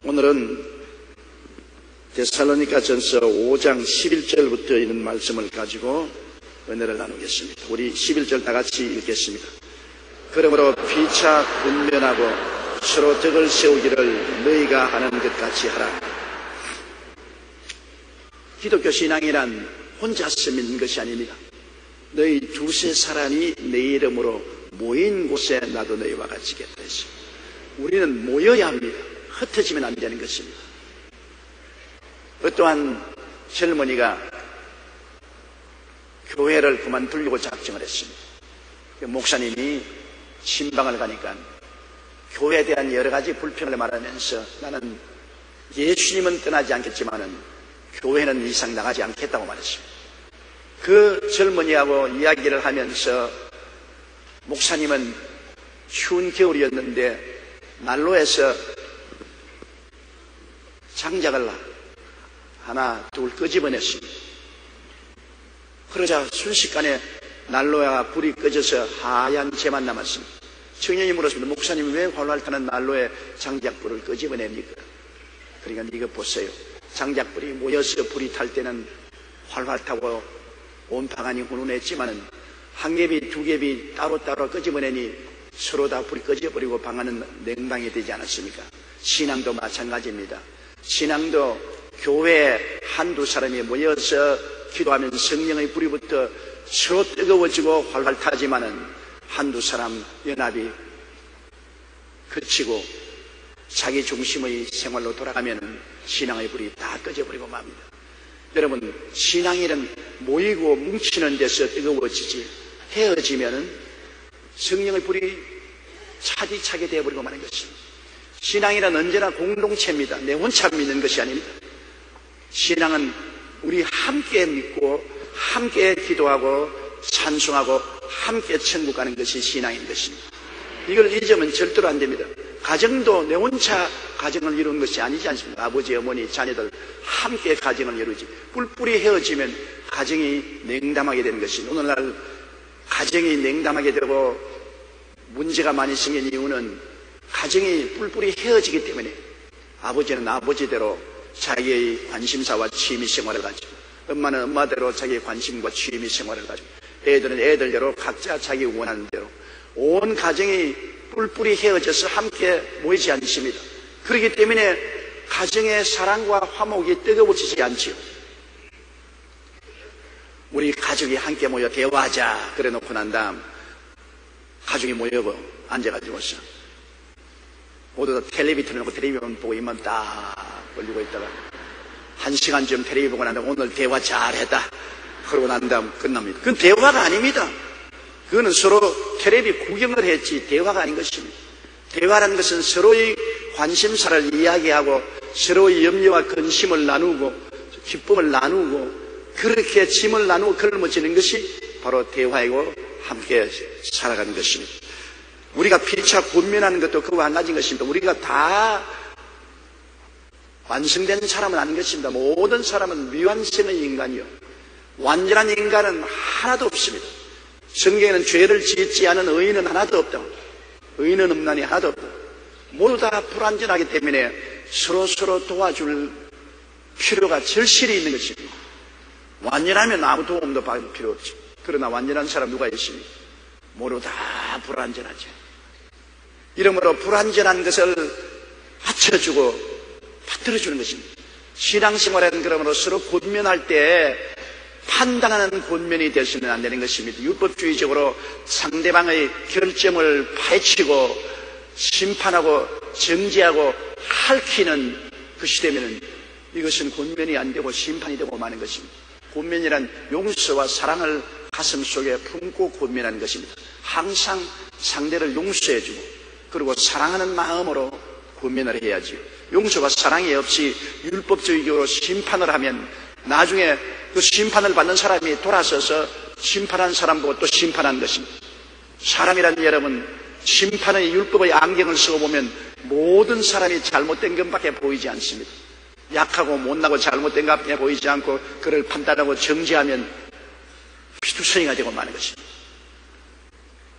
오늘은 데살로니가전서 5장 11절부터 있는 말씀을 가지고 은혜를 나누겠습니다. 우리 11절 다 같이 읽겠습니다. 그러므로 피차 분별하고 서로 덕을 세우기를 너희가 하는 것 같이 하라. 기독교 신앙이란 혼자서 믿는 것이 아닙니다. 너희 두세 사람이 내 이름으로 모인 곳에 나도 너희와 같이 겠다 했습니다. 우리는 모여야 합니다. 흩어지면 안 되는 것입니다. 어떠한 젊은이가 교회를 그만두려고 작정을 했습니다. 목사님이 신방을 가니까 교회에 대한 여러 가지 불평을 말하면서 나는 예수님은 떠나지 않겠지만은 교회는 이상 나가지 않겠다고 말했습니다. 그 젊은이하고 이야기를 하면서 목사님은 추운 겨울이었는데 난로에서 장작을 하나 둘 끄집어냈습니다. 그러자 순식간에 난로가 불이 꺼져서 하얀 재만 남았습니다. 청년이 물었습니다. 목사님 왜 활활 타는 난로에 장작불을 끄집어냅니까? 그러니까 이거 보세요. 장작불이 모여서 불이 탈 때는 활활 타고 온 방안이 훈훈했지만은 한 겹이 두 겹이 따로따로 끄집어내니 서로 다 불이 꺼져버리고 방안은 냉방이 되지 않았습니까? 신앙도 마찬가지입니다. 신앙도 교회에 한두 사람이 모여서 기도하면 성령의 불이 붙어 서로 뜨거워지고 활활 타지만은 한두 사람 연합이 그치고 자기 중심의 생활로 돌아가면 신앙의 불이 다 꺼져버리고 맙니다. 여러분, 신앙이란 모이고 뭉치는 데서 뜨거워지지 헤어지면은 성령의 불이 차디차게 되어버리고 마는 것입니다. 신앙이란 언제나 공동체입니다. 내 혼자 믿는 것이 아닙니다. 신앙은 우리 함께 믿고 함께 기도하고 찬송하고 함께 천국 가는 것이 신앙인 것입니다. 이걸 잊으면 절대로 안 됩니다. 가정도 내 혼자 가정을 이루는 것이 아니지 않습니까? 아버지, 어머니, 자녀들 함께 가정을 이루지. 뿔뿔이 헤어지면 가정이 냉담하게 되는 것입니다. 오늘날 가정이 냉담하게 되고 문제가 많이 생긴 이유는 가정이 뿔뿔이 헤어지기 때문에 아버지는 아버지대로 자기의 관심사와 취미 생활을 가지고, 엄마는 엄마대로 자기의 관심과 취미 생활을 가지고, 애들은 애들대로 각자 자기 원하는 대로 온 가정이 뿔뿔이 헤어져서 함께 모이지 않습니다. 그렇기 때문에 가정의 사랑과 화목이 뜨거워지지 않지요. 우리 가족이 함께 모여 대화하자 그래 놓고 난 다음 가족이 모여고 앉아가지고서 모두 다 텔레비 틀어놓고 텔레비만 보고 입만 딱 벌리고 있다가 1시간쯤 텔레비 보고 난 다음 오늘 대화 잘했다 그러고 난 다음 끝납니다. 그건 대화가 아닙니다. 그거는 서로 텔레비 구경을 했지 대화가 아닌 것입니다. 대화라는 것은 서로의 관심사를 이야기하고 서로의 염려와 근심을 나누고 기쁨을 나누고 그렇게 짐을 나누고 걸머지는 것이 바로 대화이고 함께 살아가는 것입니다. 우리가 피차 권면하는 것도 그와 한 가지인 것입니다. 우리가 다 완성된 사람은 아닌 것입니다. 모든 사람은 미완성의 인간이요. 완전한 인간은 하나도 없습니다. 성경에는 죄를 짓지 않은 의인은 하나도 없다고. 의인은 없나니 하나도 없다고. 모두 다 불완전하기 때문에 서로 도와줄 필요가 절실히 있는 것입니다. 완전하면 아무 도움도 받을 필요 없죠. 그러나 완전한 사람 누가 있습니까? 모두 다 불완전하죠. 이러므로 불완전한 것을 받쳐주고 받들어주는 것입니다. 신앙생활에는 그러므로 서로 권면할 때 판단하는 권면이 되시면 안 되는 것입니다. 율법주의적으로 상대방의 결점을 파헤치고 심판하고 정죄하고 핥히는 그 시대면은 이것은 권면이 안 되고 심판이 되고 마는 것입니다. 권면이란 용서와 사랑을 가슴 속에 품고 권면하는 것입니다. 항상 상대를 용서해주고 그리고 사랑하는 마음으로 권면을 해야지요. 용서와 사랑이 없이 율법주의적으로 심판을 하면 나중에 그 심판을 받는 사람이 돌아서서 심판한 사람 보고 또 심판한 것입니다. 사람이란 여러분 심판의 율법의 안경을 쓰고 보면 모든 사람이 잘못된 것밖에 보이지 않습니다. 약하고 못나고 잘못된 것밖에 보이지 않고 그를 판단하고 정죄하면 피투성이가 되고 마는 것입니다.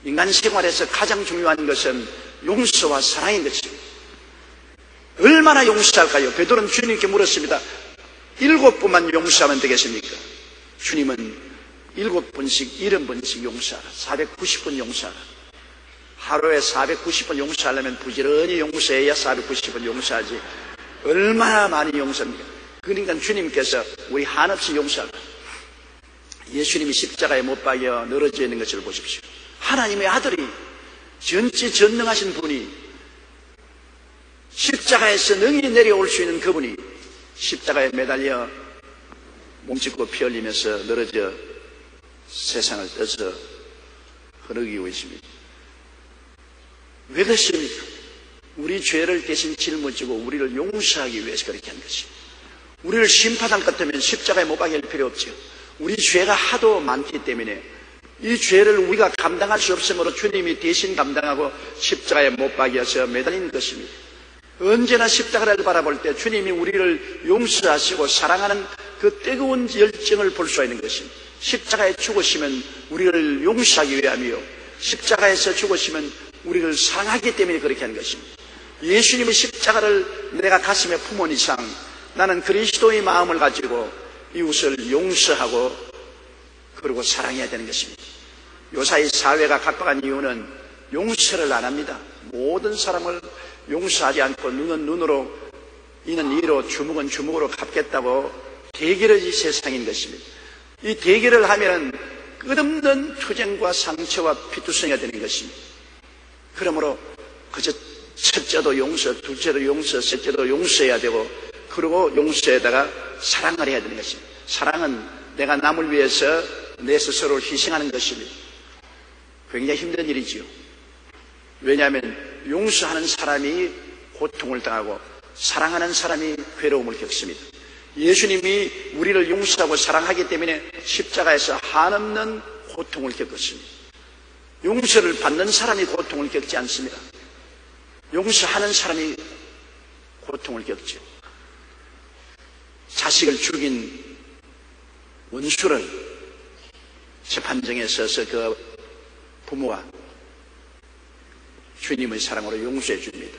인간 생활에서 가장 중요한 것은 용서와 사랑인 것입니다. 얼마나 용서할까요? 베드로는 주님께 물었습니다. 7번만 용서하면 되겠습니까? 주님은 7번씩 70번씩 용서하라. 490번 용서하라. 하루에 490번 용서하려면 부지런히 용서해야 490번 용서하지. 얼마나 많이 용서합니까? 그러니까 주님께서 우리 한없이 용서하라. 예수님이 십자가에 못 박여 늘어져 있는 것을 보십시오. 하나님의 아들이 전지전능하신 분이 십자가에서 능히 내려올 수 있는 그분이 십자가에 매달려 몸짓고 피 흘리면서 늘어져 세상을 떠서 흐르기고 있습니다. 왜 그렇습니까? 우리 죄를 대신 짊어지고 우리를 용서하기 위해서 그렇게 한 것입니다. 우리를 심판할 것 같으면 십자가에 못 박일 필요 없죠. 우리 죄가 하도 많기 때문에 이 죄를 우리가 감당할 수 없으므로 주님이 대신 감당하고 십자가에 못 박여서 매달린 것입니다. 언제나 십자가를 바라볼 때 주님이 우리를 용서하시고 사랑하는 그 뜨거운 열정을 볼 수가 있는 것입니다. 십자가에 죽으시면 우리를 용서하기 위함이요, 십자가에서 죽으시면 우리를 사랑하기 때문에 그렇게 한 것입니다. 예수님의 십자가를 내가 가슴에 품은 이상 나는 그리스도의 마음을 가지고 이웃을 용서하고 그리고 사랑해야 되는 것입니다. 요사이 사회가 각박한 이유는 용서를 안 합니다. 모든 사람을 용서하지 않고 눈은 눈으로 이는 이로 주먹은 주먹으로 갚겠다고 대결의 세상인 것입니다. 이 대결을 하면 끝없는 투쟁과 상처와 피투성이가 되는 것입니다. 그러므로 그저 첫째도 용서, 둘째도 용서, 셋째도 용서해야 되고 그리고 용서에다가 사랑을 해야 되는 것입니다. 사랑은 내가 남을 위해서 내 스스로를 희생하는 것입니다. 굉장히 힘든 일이지요. 왜냐하면 용서하는 사람이 고통을 당하고 사랑하는 사람이 괴로움을 겪습니다. 예수님이 우리를 용서하고 사랑하기 때문에 십자가에서 한없는 고통을 겪었습니다. 용서를 받는 사람이 고통을 겪지 않습니다. 용서하는 사람이 고통을 겪죠. 자식을 죽인 원수를 재판정에 서서 그 부모가 주님의 사랑으로 용서해 줍니다.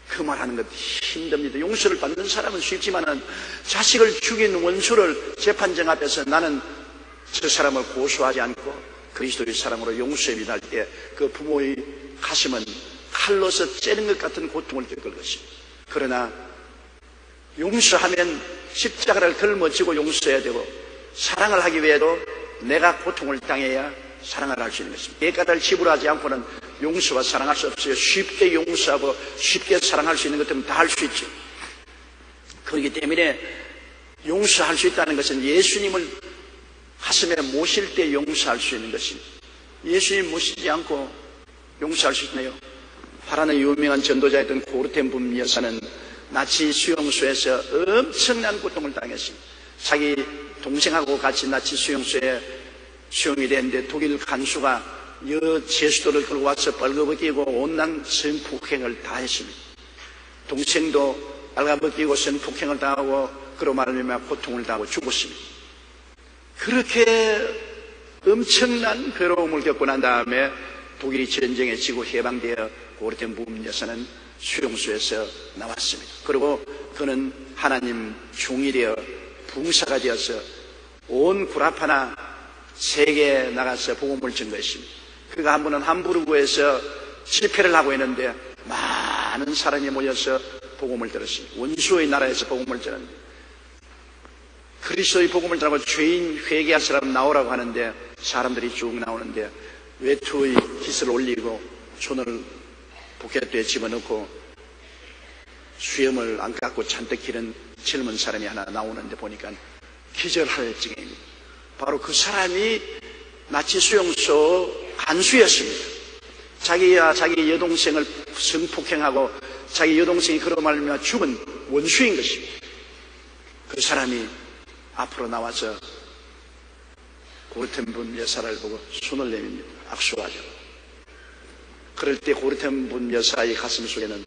그 말하는 것 힘듭니다. 용서를 받는 사람은 쉽지만은 자식을 죽인 원수를 재판정 앞에서 나는 저 사람을 고소하지 않고 그리스도의 사랑으로 용서해 할 때 그 부모의 가슴은 칼로서 째는 것 같은 고통을 겪을 것입니다. 그러나 용서하면 십자가를 걸머쥐고 용서해야 되고 사랑을 하기 위해도 내가 고통을 당해야 사랑을 할 수 있는 것입니다. 대가를 지불하지 않고는 용서와 사랑할 수 없어요. 쉽게 용서하고 쉽게 사랑할 수 있는 것들은 다 할 수 있죠. 그렇기 때문에 용서할 수 있다는 것은 예수님을 가슴에 모실 때 용서할 수 있는 것입니다. 예수님 모시지 않고 용서할 수 있나요? 파란의 유명한 전도자였던 고르텐붐 여사는 나치 수용소에서 엄청난 고통을 당했습니다. 자기 동생하고 같이 나치 수용소에 수용이 됐는데 독일 간수가 제수도를 끌고 와서 벌거벗기고 온갖 성폭행을 다 했습니다. 동생도 빨가벗기고 성폭행을 당하고 그로 말미암아 고통을 당하고 죽었습니다. 그렇게 엄청난 괴로움을 겪고 난 다음에 독일이 전쟁에 지고 해방되어 고르텐붐 여사는 수용소에서 나왔습니다. 그리고 그는 하나님 종이 되어 붕사가 되어서 온 구라파나 세계에 나가서 복음을 전거했습니다. 그가 한 번은 함부르크에서 집회를 하고 있는데 많은 사람이 모여서 복음을 들었습니다. 원수의 나라에서 복음을 전합니다. 그리스도의 복음을 전하고 죄인 회개할 사람 나오라고 하는데 사람들이 쭉 나오는데 외투의 깃을 올리고 손을 포켓에 집어넣고 수염을 안 깎고 잔뜩 기른 젊은 사람이 하나 나오는데 보니까 기절할 지경입니다. 바로 그 사람이 나치 수용소 간수였습니다. 자기와 자기 여동생을 성폭행하고 자기 여동생이 그로 말미암아 죽은 원수인 것입니다. 그 사람이 앞으로 나와서 고르텐붐 여사를 보고 손을 내밉니다. 악수하죠. 그럴 때 고르텐붐 여사의 가슴 속에는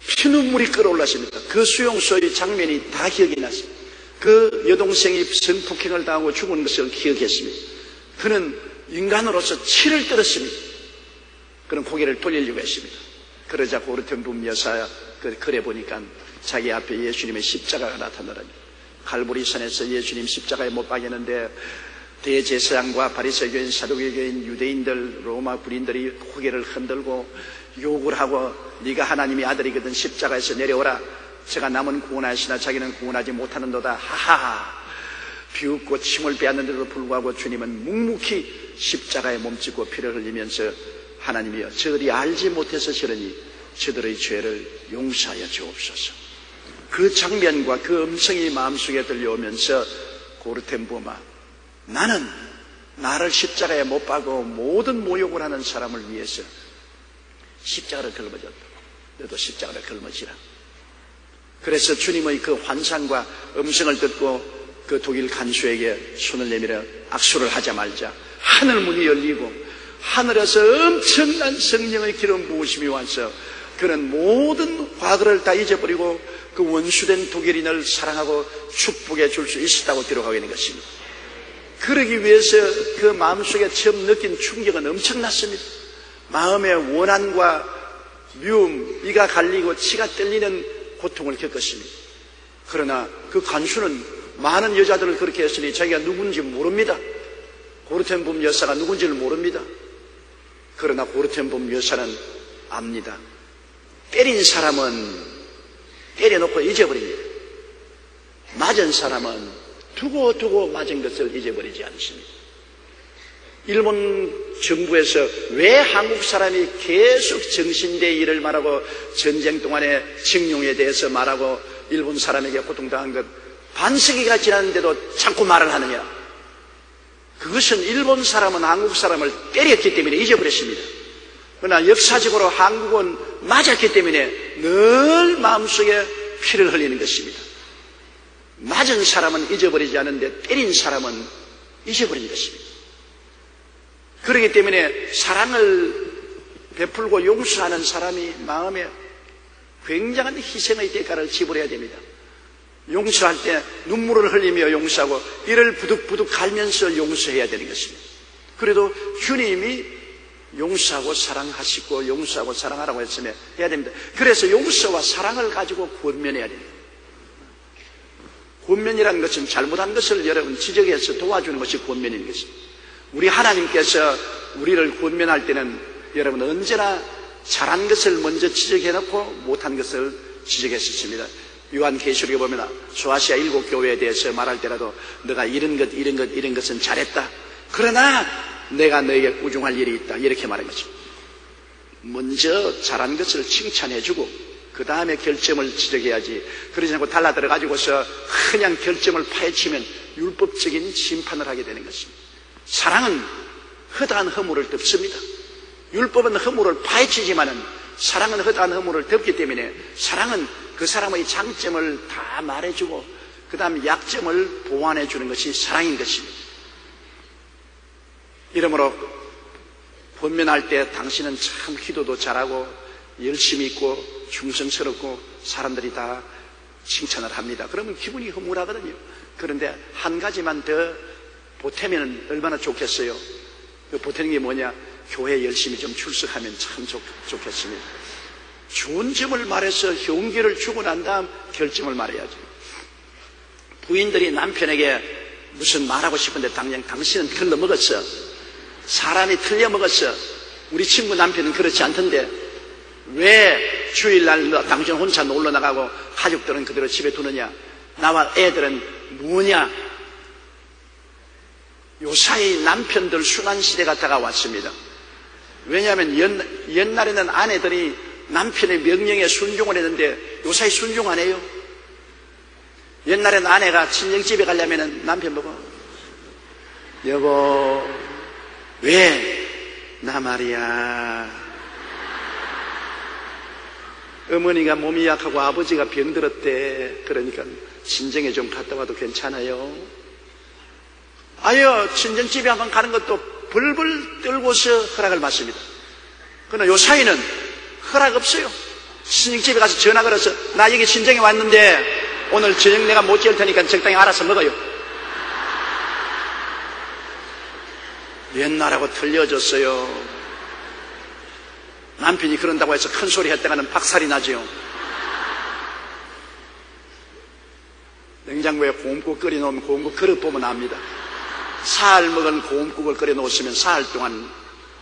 피눈물이 끓어올랐습니다. 그 수용소의 장면이 다 기억이 났습니다. 그 여동생이 성폭행을 당하고 죽은 것을 기억했습니다. 그는 인간으로서 치를 떨었습니다. 그는 고개를 돌리려고 했습니다. 그러자 고르텐붐 여사 그래 보니까 자기 앞에 예수님의 십자가가 나타나더니 갈보리산에서 예수님 십자가에 못 박였는데 대제사장과 바리새교인, 사두개교인, 유대인들, 로마 군인들이 고개를 흔들고 욕을 하고 네가 하나님의 아들이거든 십자가에서 내려오라. 제가 남은 구원하시나 자기는 구원하지 못하는도다. 하하. 비웃고 침을 빼앗는데도 불구하고 주님은 묵묵히 십자가에 몸짓고 피를 흘리면서 하나님이여 저들이 알지 못해서 저러니 저들의 죄를 용서하여 주옵소서. 그 장면과 그 음성이 마음속에 들려오면서 고르텐붐아, 나는 나를 십자가에 못 박고 모든 모욕을 하는 사람을 위해서 십자가를 걸머졌다. 너도 십자가를 걸머지라. 그래서 주님의 그 환상과 음성을 듣고 그 독일 간수에게 손을 내밀어 악수를 하자마자 하늘 문이 열리고 하늘에서 엄청난 성령의 기름 부으심이 와서 그는 모든 과거를 다 잊어버리고 그 원수된 독일인을 사랑하고 축복해 줄 수 있었다고 기록하고 있는 것입니다. 그러기 위해서 그 마음속에 처음 느낀 충격은 엄청났습니다. 마음의 원한과 미움, 이가 갈리고 치가 떨리는 고통을 겪었습니다. 그러나 그 간수는 많은 여자들을 그렇게 했으니 자기가 누군지 모릅니다. 고르텐붐 여사가 누군지를 모릅니다. 그러나 고르텐붐 여사는 압니다. 때린 사람은 때려놓고 잊어버립니다. 맞은 사람은 두고 맞은 것을 잊어버리지 않습니다. 일본 정부에서 왜 한국 사람이 계속 정신대 일을 말하고 전쟁 동안의 징용에 대해서 말하고 일본 사람에게 고통당한 것 반세기가 지났는데도 자꾸 말을 하느냐? 그것은 일본 사람은 한국 사람을 때렸기 때문에 잊어버렸습니다. 그러나 역사적으로 한국은 맞았기 때문에 늘 마음속에 피를 흘리는 것입니다. 맞은 사람은 잊어버리지 않는데 때린 사람은 잊어버린 것입니다. 그렇기 때문에 사랑을 베풀고 용서하는 사람이 마음에 굉장한 희생의 대가를 지불해야 됩니다. 용서할 때 눈물을 흘리며 용서하고 이를 부득부득 갈면서 용서해야 되는 것입니다. 그래도 주님이 용서하고 사랑하시고 용서하고 사랑하라고 했으면 해야 됩니다. 그래서 용서와 사랑을 가지고 권면해야 됩니다. 권면이라는 것은 잘못한 것을 여러분 지적해서 도와주는 것이 권면인 것입니다. 우리 하나님께서 우리를 권면할 때는 여러분 언제나 잘한 것을 먼저 지적해놓고 못한 것을 지적했었습니다. 요한계시록에 보면 소아시아 7교회에 대해서 말할 때라도 너가 이런 것은 잘했다. 그러나 내가 너에게 꾸중할 일이 있다. 이렇게 말한 거죠. 먼저 잘한 것을 칭찬해주고 그 다음에 결점을 지적해야지. 그러지 않고 달라들어가지고서 그냥 결점을 파헤치면 율법적인 심판을 하게 되는 것입니다. 사랑은 허다한 허물을 덮습니다. 율법은 허물을 파헤치지만은 사랑은 허다한 허물을 덮기 때문에 사랑은 그 사람의 장점을 다 말해주고 그 다음 약점을 보완해주는 것이 사랑인 것입니다. 이러므로 권면할 때 당신은 참 기도도 잘하고 열심히 있고 충성스럽고 사람들이 다 칭찬을 합니다. 그러면 기분이 허물하거든요. 그런데 한 가지만 더 보태면 얼마나 좋겠어요. 그 보태는 게 뭐냐? 교회 열심히 좀 출석하면 참 좋겠습니다. 좋은 점을 말해서 용기를 주고 난 다음 결점을 말해야죠. 부인들이 남편에게 무슨 말하고 싶은데 당신은 틀려먹었어. 사람이 틀려먹었어. 우리 친구 남편은 그렇지 않던데 왜 주일날 당신 혼자 놀러 나가고 가족들은 그대로 집에 두느냐? 나와 애들은 뭐냐? 요사이 남편들 순환시대가 다가왔습니다. 왜냐하면 옛날에는 아내들이 남편의 명령에 순종을 했는데 요사이 순종 안 해요. 옛날에는 아내가 친정집에 가려면 남편 보고 여보 왜? 나 말이야 어머니가 몸이 약하고 아버지가 병들었대. 그러니까 친정에 좀 갔다 와도 괜찮아요? 아유, 친정집에 한번 가는 것도 벌벌 떨고서 허락을 받습니다. 그러나 요 사이는 허락 없어요. 친정집에 가서 전화 걸어서 나 여기 친정에 왔는데 오늘 저녁 내가 못 지을 테니까 적당히 알아서 먹어요. 옛날하고 틀려졌어요. 남편이 그런다고 해서 큰 소리 했다가는 박살이 나지요. 냉장고에 고음국 끓여놓으면 고음국 그릇 보면 압니다. 사흘 먹은 고음국을 끓여놓으시면 사흘 동안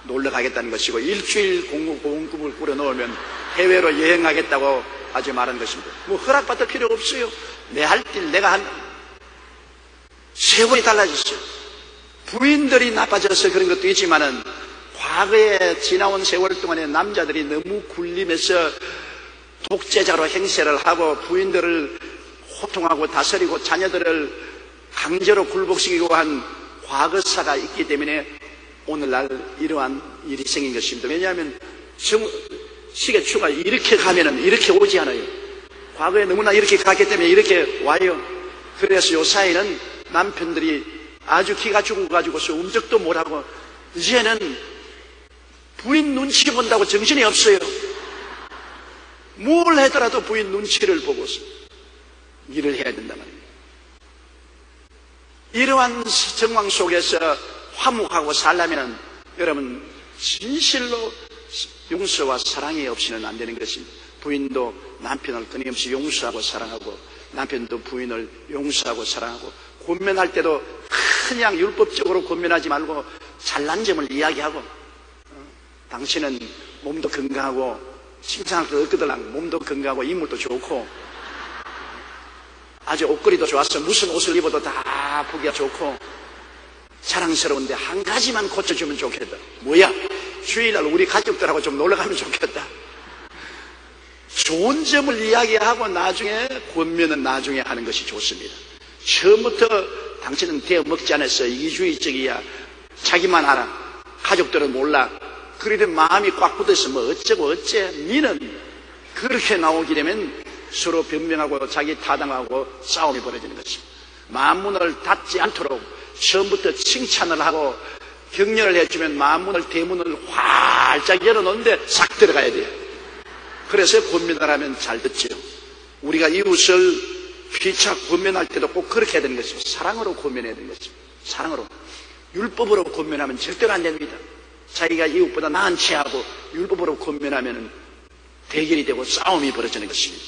놀러 가겠다는 것이고, 일주일 고음국을 끓여놓으면 해외로 여행하겠다고 아주 말한 것입니다. 뭐 허락받을 필요 없어요. 내 할 일 내가 한 세월이 달라졌어요. 부인들이 나빠져서 그런 것도 있지만은, 과거에 지나온 세월 동안에 남자들이 너무 굴림해서 독재자로 행세를 하고 부인들을 호통하고 다스리고 자녀들을 강제로 굴복시키고 한 과거사가 있기 때문에 오늘날 이러한 일이 생긴 것입니다. 왜냐하면 시계추가 이렇게 가면은 이렇게 오지 않아요. 과거에 너무나 이렇게 갔기 때문에 이렇게 와요. 그래서 요 사이는 남편들이 아주 기가 죽어가지고서 움직도 못하고 이제는 부인 눈치 본다고 정신이 없어요. 뭘 하더라도 부인 눈치를 보고서 일을 해야 된단 말입니다. 이러한 정황 속에서 화목하고 살려면 여러분 진실로 용서와 사랑이 없이는 안 되는 것입니다. 부인도 남편을 끊임없이 용서하고 사랑하고, 남편도 부인을 용서하고 사랑하고, 권면할 때도 그냥 율법적으로 권면하지 말고 잘난 점을 이야기하고, 당신은 몸도 건강하고 칭찬할 것 없거든. 몸도 건강하고 인물도 좋고 아주 옷걸이도 좋아서 무슨 옷을 입어도 다 보기가 좋고 자랑스러운데 한 가지만 고쳐주면 좋겠다. 뭐야? 주일날 우리 가족들하고 좀 놀러가면 좋겠다. 좋은 점을 이야기하고 나중에 권면은 나중에 하는 것이 좋습니다. 처음부터 당신은 대먹지 않았어, 이기주의적이야, 자기만 알아, 가족들은 몰라, 그러다 마음이 꽉 굳어서 뭐 어쩌고 어째, 니는 그렇게 나오게 되면 서로 변명하고 자기 타당하고 싸움이 벌어지는 것입니다. 마음문을 닫지 않도록 처음부터 칭찬을 하고 격려를 해주면 마음문을, 대문을 활짝 열어놓는데 싹 들어가야 돼요. 그래서 권면을 하면 잘 듣죠. 우리가 이웃을 피차 권면할 때도 꼭 그렇게 해야 되는 것입니다. 사랑으로 권면해야 되는 것입니다. 사랑으로. 율법으로 권면하면 절대로 안 됩니다. 자기가 이웃보다 나은 체하고 율법으로 권면하면 대결이 되고 싸움이 벌어지는 것입니다.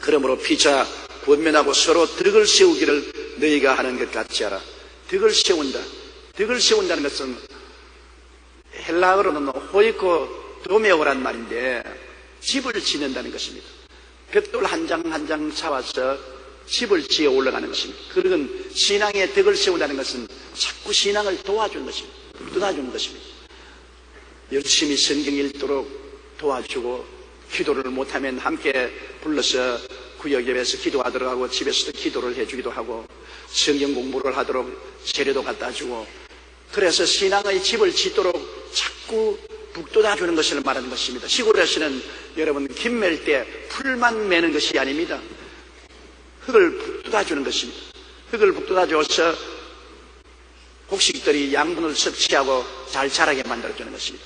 그러므로 피차 권면하고 서로 덕을 세우기를 너희가 하는 것 같지 않아. 덕을 세운다. 덕을 세운다는 것은 헬라어로는 호이코 도메오란 말인데 집을 짓는다는 것입니다. 벽돌 한 장 한 장 잡아서 집을 지어 올라가는 것입니다. 그런 신앙의 덕을 세운다는 것은 자꾸 신앙을 도와주는 것입니다. 도와주는 것입니다. 열심히 성경 읽도록 도와주고, 기도를 못하면 함께 불러서 구역 예배에서 기도하도록 하고, 집에서도 기도를 해주기도 하고, 성경 공부를 하도록 재료도 갖다 주고, 그래서 신앙의 집을 짓도록 자꾸 북돋아주는 것을 말하는 것입니다. 시골에서는 여러분 김 맬 때 풀만 매는 것이 아닙니다. 흙을 북돋아주는 것입니다. 흙을 북돋아줘서 곡식들이 양분을 섭취하고 잘 자라게 만들어주는 것입니다.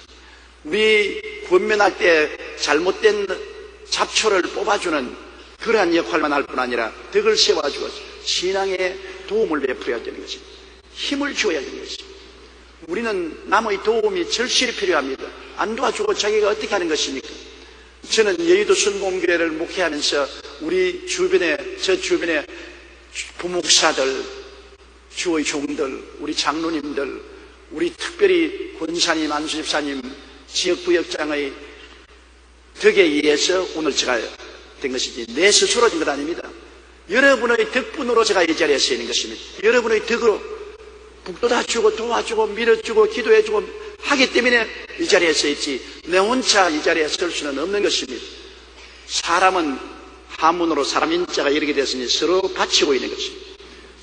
우리 권면할 때 잘못된 잡초를 뽑아주는 그러한 역할만 할 뿐 아니라 덕을 세워주고 신앙에 도움을 베풀어야 되는 것입니다. 힘을 주어야 되는 것입니다. 우리는 남의 도움이 절실히 필요합니다. 안 도와주고 자기가 어떻게 하는 것입니까? 저는 여의도 순공교회를 목회하면서 우리 주변에, 저 주변에 부목사들, 주의 종들, 우리 장로님들, 우리 특별히 권사님, 안수집사님, 지역구역장의 덕에 의해서 오늘 제가 된 것이지 내 스스로 된 것 아닙니다. 여러분의 덕분으로 제가 이 자리에 서 있는 것입니다. 여러분의 덕으로 북돋아주고 도와주고 밀어주고 기도해주고 하기 때문에 이 자리에 서 있지, 내 혼자 이 자리에 설 수는 없는 것입니다. 사람은 하문으로 사람 인자가 이렇게 됐으니 서로 바치고 있는 것입니다.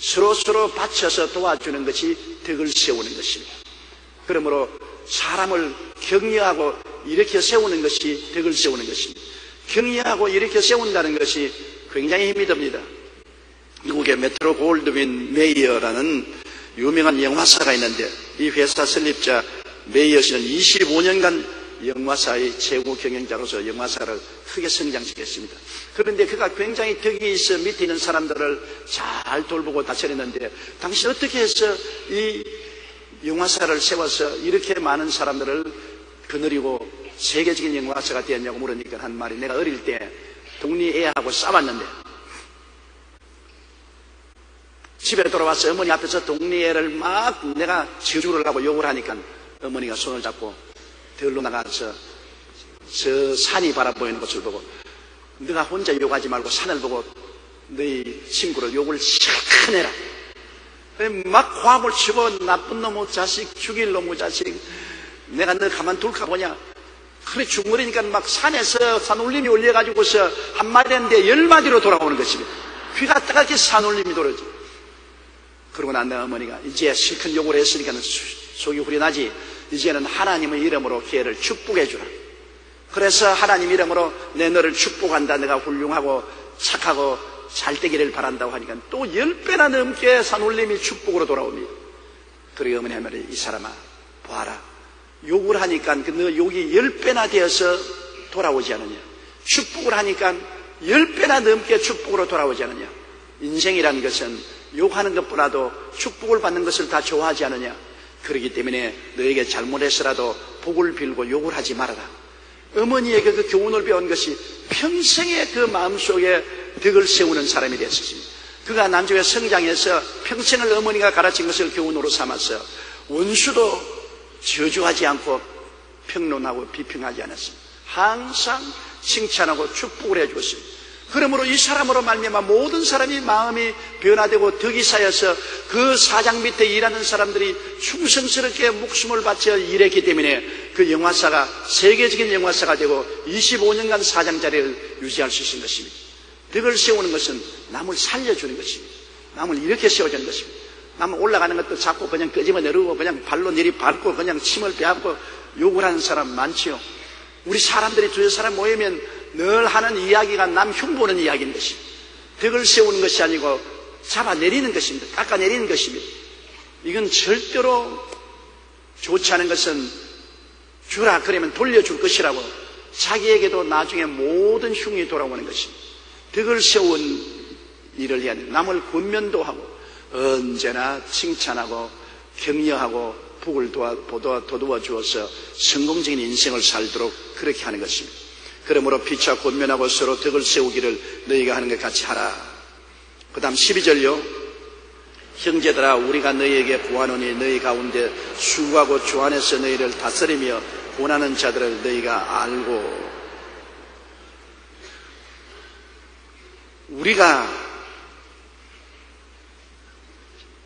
서로 바쳐서 도와주는 것이 덕을 세우는 것입니다. 그러므로 사람을 격려하고 일으켜 세우는 것이 덕을 세우는 것입니다. 격려하고 일으켜 세운다는 것이 굉장히 힘이 듭니다. 미국의 메트로 골드윈 메이어라는 유명한 영화사가 있는데, 이 회사 설립자 메이어 씨는 25년간 영화사의 최고 경영자로서 영화사를 크게 성장시켰습니다. 그런데 그가 굉장히 덕이 있어 밑에 있는 사람들을 잘 돌보고 다스렸는데, 당신 어떻게 해서 이 영화사를 세워서 이렇게 많은 사람들을 거느리고 세계적인 영화사가 되었냐고 물으니까 한 말이, 내가 어릴 때 동리 애하고 싸웠는데 집에 돌아와서 어머니 앞에서 동리 애를 막 내가 저주를 하고 욕을 하니까 어머니가 손을 잡고 들로 나가서 저 산이 바라보이는 것을 보고, 네가 혼자 욕하지 말고 산을 보고 너희 친구를 욕을 실컷 해라. 막 화합을 치고, 나쁜 놈의 자식, 죽일 놈의 자식, 내가 너 가만둘까 보냐. 그래 죽으니까 막 산에서 산울림이 올려가지고서 한 마디 했는데 10마디로 돌아오는 것입니다. 귀가 따갑게 산울림이 돌아오죠. 그러고 난 어머니가 이제 실컷 욕을 했으니까 속이 후련하지, 이제는 하나님의 이름으로 걔를 축복해 주라. 그래서 하나님 이름으로 내 너를 축복한다, 내가 훌륭하고 착하고 잘 되기를 바란다고 하니까 또 10배나 넘게 산울림이 축복으로 돌아옵니다. 그리고 어머니 한 말이, 이 사람아 봐라, 욕을 하니까 너 욕이 10배나 되어서 돌아오지 않느냐. 축복을 하니까 10배나 넘게 축복으로 돌아오지 않느냐. 인생이라는 것은 욕하는 것보다도 축복을 받는 것을 다 좋아하지 않느냐. 그렇기 때문에 너에게 잘못해서라도 복을 빌고 욕을 하지 말아라. 어머니에게 그 교훈을 배운 것이 평생의 그 마음속에 덕을 세우는 사람이 됐었습니다. 그가 나중에 성장해서 평생을 어머니가 가르친 것을 교훈으로 삼아서 원수도 저주하지 않고 평론하고 비평하지 않았습니다. 항상 칭찬하고 축복을 해주었습니다. 그러므로 이 사람으로 말미암아 모든 사람이 마음이 변화되고 덕이 쌓여서 그 사장 밑에 일하는 사람들이 충성스럽게 목숨을 바쳐 일했기 때문에 그 영화사가 세계적인 영화사가 되고 25년간 사장 자리를 유지할 수 있는 것입니다. 덕을 세우는 것은 남을 살려주는 것입니다. 남을 이렇게 세워주는 것입니다. 남 올라가는 것도 자꾸 그냥 끄집어 내리고 그냥 발로 내리밟고 그냥 침을 빼앗고 욕을 하는 사람 많지요. 우리 사람들이 두세 사람 모이면 늘 하는 이야기가 남 흉보는 이야기인 것입니다. 덕을 세우는 것이 아니고 잡아내리는 것입니다. 깎아내리는 것입니다. 이건 절대로 좋지 않은 것은 주라 그러면 돌려줄 것이라고 자기에게도 나중에 모든 흉이 돌아오는 것입니다. 덕을 세운 일을 해야 합니다. 남을 권면도 하고 언제나 칭찬하고 격려하고 복을 도도워 주어서 성공적인 인생을 살도록 그렇게 하는 것입니다. 그러므로 피차 권면하고 서로 덕을 세우기를 너희가 하는 것 같이 하라. 그 다음 12절요. 형제들아 우리가 너희에게 구하노니 너희 가운데 수고하고 주 안에서 너희를 다스리며 원하는 자들을 너희가 알고. 우리가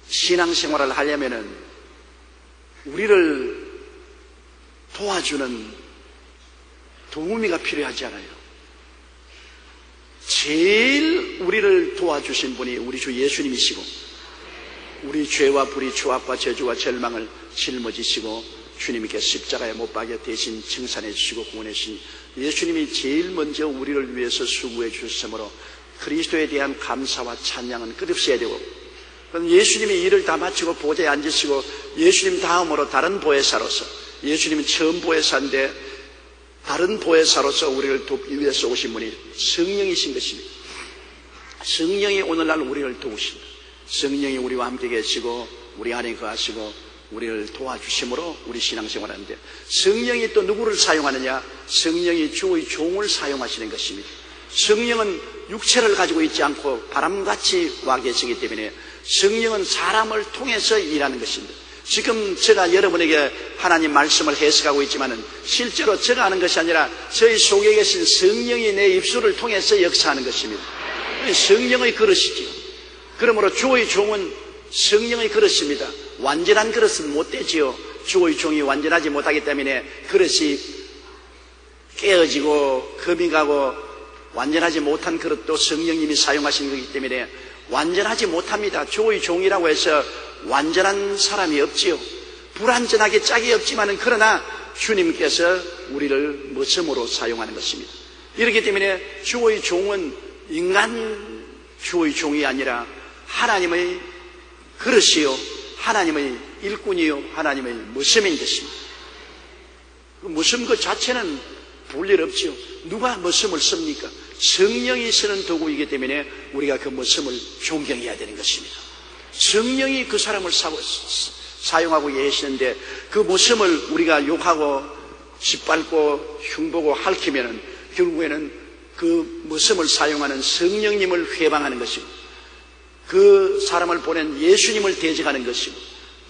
신앙생활을 하려면은 우리를 도와주는 도우미가 필요하지 않아요. 제일 우리를 도와주신 분이 우리 주 예수님이시고, 우리 죄와 불의, 추악과 저주와 절망을 짊어지시고 주님께 십자가에 못 박여 대신 증산해 주시고 구원해 주신 예수님이 제일 먼저 우리를 위해서 수고해 주셨으므로 그리스도에 대한 감사와 찬양은 끝없이 해야 되고, 예수님이 일을 다 마치고 보좌에 앉으시고 예수님 다음으로 다른 보혜사로서, 예수님은 처음 보혜사인데 다른 보혜사로서 우리를 돕기 위해서 오신 분이 성령이신 것입니다. 성령이 오늘날 우리를 도우십니다. 성령이 우리와 함께 계시고 우리 안에 거하시고 우리를 도와주심으로 우리 신앙생활하는데, 성령이 또 누구를 사용하느냐? 성령이 주의 종을 사용하시는 것입니다. 성령은 육체를 가지고 있지 않고 바람같이 와 계시기 때문에 성령은 사람을 통해서 일하는 것입니다. 지금 제가 여러분에게 하나님 말씀을 해석하고 있지만은 실제로 제가 하는 것이 아니라 저희 속에 계신 성령이 내 입술을 통해서 역사하는 것입니다. 성령의 그릇이지요. 그러므로 주의 종은 성령의 그릇입니다. 완전한 그릇은 못 되지요. 주의 종이 완전하지 못하기 때문에 그릇이 깨어지고 금이 가고 완전하지 못한 그릇도 성령님이 사용하신 거기 때문에 완전하지 못합니다. 주의 종이라고 해서 완전한 사람이 없지요. 불완전하게 짝이 없지만은 그러나 주님께서 우리를 머슴으로 사용하는 것입니다. 이렇기 때문에 주의 종은 인간 주의 종이 아니라 하나님의 그릇이요, 하나님의 일꾼이요, 하나님의 머슴인 것입니다. 머슴 그 자체는 볼 일 없지요. 누가 머슴을 씁니까? 성령이 쓰는 도구이기 때문에 우리가 그 머슴을 존경해야 되는 것입니다. 성령이 그 사람을 사용하고 계시는데 그 머슴을 우리가 욕하고 짓밟고 흉보고 핥히면은 결국에는 그 머슴을 사용하는 성령님을 회방하는 것이고 그 사람을 보낸 예수님을 대적하는 것이고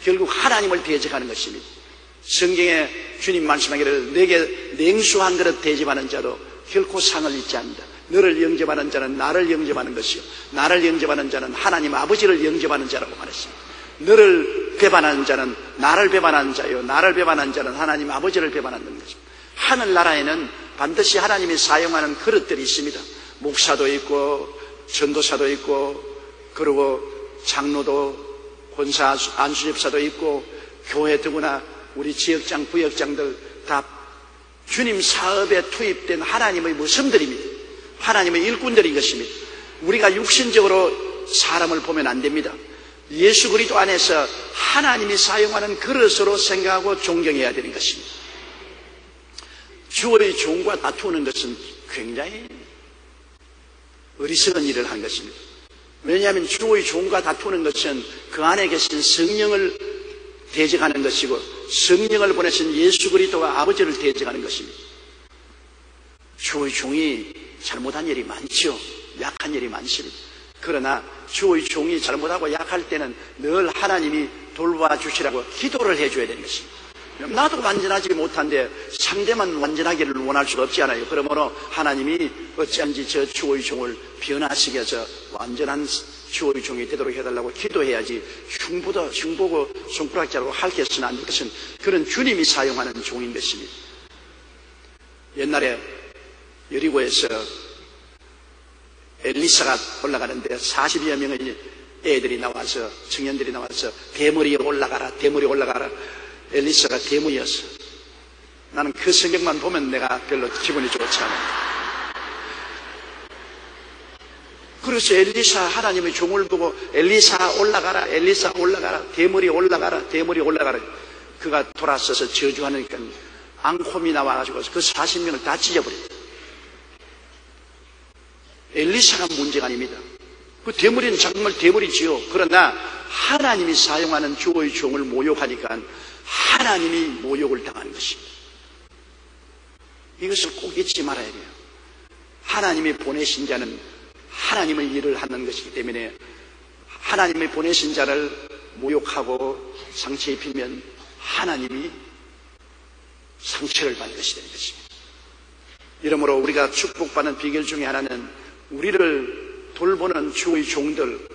결국 하나님을 대적하는 것입니다. 성경에 주님 말씀하기를 내게 냉수 한 그릇 대접하는 자도 결코 상을 잊지 않는다. 너를 영접하는 자는 나를 영접하는 것이요 나를 영접하는 자는 하나님 아버지를 영접하는 자라고 말했습니다. 너를 배반하는 자는 나를 배반하는 자요 나를 배반하는 자는 하나님 아버지를 배반하는 것입니다. 하늘나라에는 반드시 하나님이 사용하는 그릇들이 있습니다. 목사도 있고 전도사도 있고 그리고 장로도 권사 안수집사도 있고 교회 더구나 우리 지역장 부역장들 다 주님 사업에 투입된 하나님의 모습들입니다. 하나님의 일꾼들인 것입니다. 우리가 육신적으로 사람을 보면 안 됩니다. 예수 그리스도 안에서 하나님이 사용하는 그릇으로 생각하고 존경해야 되는 것입니다. 주의 종과 다투는 것은 굉장히 어리석은 일을 한 것입니다. 왜냐하면 주의 종과 다투는 것은 그 안에 계신 성령을 대적하는 것이고 성령을 보내신 예수 그리스도와 아버지를 대적하는 것입니다. 주의 종이 잘못한 일이 많죠. 약한 일이 많습니다. 그러나 주의 종이 잘못하고 약할 때는 늘 하나님이 돌봐주시라고 기도를 해줘야 되는 것입니다. 나도 완전하지 못한데 상대만 완전하기를 원할 수가 없지 않아요. 그러므로 하나님이 어찌한지 저 주의 종을 변화시게 해서 완전한 주의 종이 되도록 해달라고 기도해야지 흉보고 손가락자로 핥혀서는 안 될 것은 그런 주님이 사용하는 종인 것입니다. 옛날에 여리고에서 엘리사가 올라가는데 40여 명의 애들이 나와서 청년들이 나와서 대머리에 올라가라 엘리사가 대무였어. 나는 그 성경만 보면 내가 별로 기분이 좋지 않아. 그래서 엘리사 하나님의 종을 보고 엘리사 올라가라 대머리 올라가라 그가 돌아서서 저주하니까 앙콤이 나와가지고 그 40명을 다 찢어버렸다. 엘리사가 문제가 아닙니다. 그 대머리는 정말 대머리지요. 그러나 하나님이 사용하는 주의 종을 모욕하니까 하나님이 모욕을 당하는 것입니다. 이것을 꼭 잊지 말아야 돼요. 하나님이 보내신 자는 하나님의 일을 하는 것이기 때문에 하나님이 보내신 자를 모욕하고 상처 입히면 하나님이 상처를 받는 것이 되는 것입니다. 이러므로 우리가 축복받는 비결 중에 하나는 우리를 돌보는 주의 종들,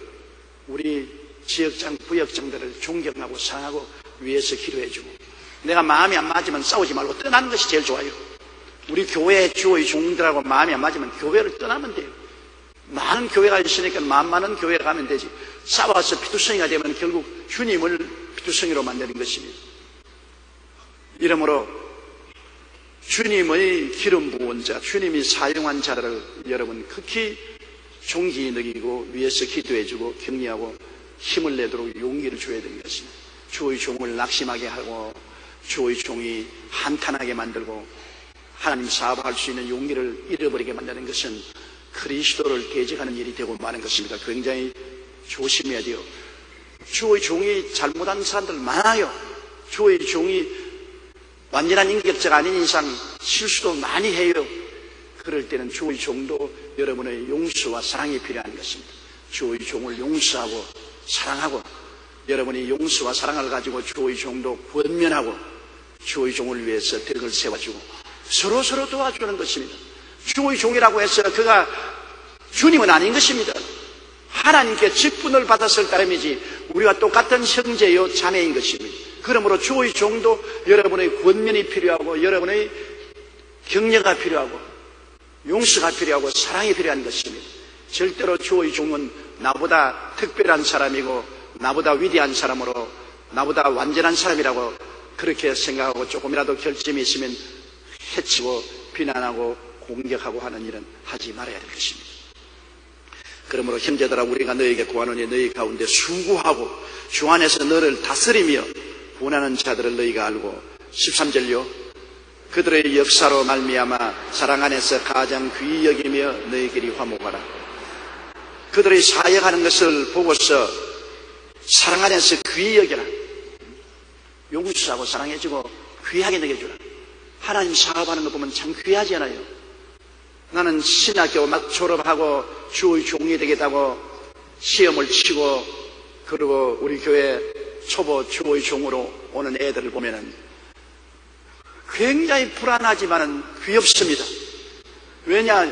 우리 지역장, 부역장들을 존경하고 사랑하고 위해서 기도해주고 내가 마음이 안 맞으면 싸우지 말고 떠나는 것이 제일 좋아요. 우리 교회 주의 종들하고 마음이 안 맞으면 교회를 떠나면 돼요. 많은 교회가 있으니까 마음 많은 교회에 가면 되지. 싸워서 피투성이가 되면 결국 주님을 피투성이로 만드는 것입니다. 이러므로 주님의 기름 부은 자, 주님이 사용한 자를 여러분 극히 존귀히 여기고 위해서 기도해주고 격려하고 힘을 내도록 용기를 줘야 되는 것입니다. 주의 종을 낙심하게 하고 주의 종이 한탄하게 만들고 하나님 사업할 수 있는 용기를 잃어버리게 만드는 것은 그리스도를 대적하는 일이 되고 마는 것입니다. 굉장히 조심해야 돼요. 주의 종이 잘못한 사람들 많아요. 주의 종이 완전한 인격자가 아닌 이상 실수도 많이 해요. 그럴 때는 주의 종도 여러분의 용서와 사랑이 필요한 것입니다. 주의 종을 용서하고 사랑하고 여러분이 용서와 사랑을 가지고 주의 종도 권면하고 주의 종을 위해서 덕을 세워주고 서로 도와주는 것입니다. 주의 종이라고 해서 그가 주님은 아닌 것입니다. 하나님께 직분을 받았을 따름이지 우리와 똑같은 형제요 자매인 것입니다. 그러므로 주의 종도 여러분의 권면이 필요하고 여러분의 격려가 필요하고 용서가 필요하고 사랑이 필요한 것입니다. 절대로 주의 종은 나보다 특별한 사람이고 나보다 위대한 사람으로 나보다 완전한 사람이라고 그렇게 생각하고 조금이라도 결점이 있으면 해치고 비난하고 공격하고 하는 일은 하지 말아야 될 것입니다. 그러므로 형제들아 우리가 너에게 구하노니 너희 가운데 수고하고 주 안에서 너를 다스리며 원하는 자들을 너희가 알고 13절요 그들의 역사로 말미암아 사랑 안에서 가장 귀히 여기며 너희끼리 화목하라. 그들의 사역하는 것을 보고서 사랑 안에서 귀히 여겨라. 용서하고 사랑해주고 귀하게 여겨주라. 하나님 사업하는 거 보면 참 귀하지 않아요? 나는 신학교 막 졸업하고 주의 종이 되겠다고 시험을 치고, 그리고 우리 교회 초보 주의 종으로 오는 애들을 보면은 굉장히 불안하지만은 귀엽습니다. 왜냐?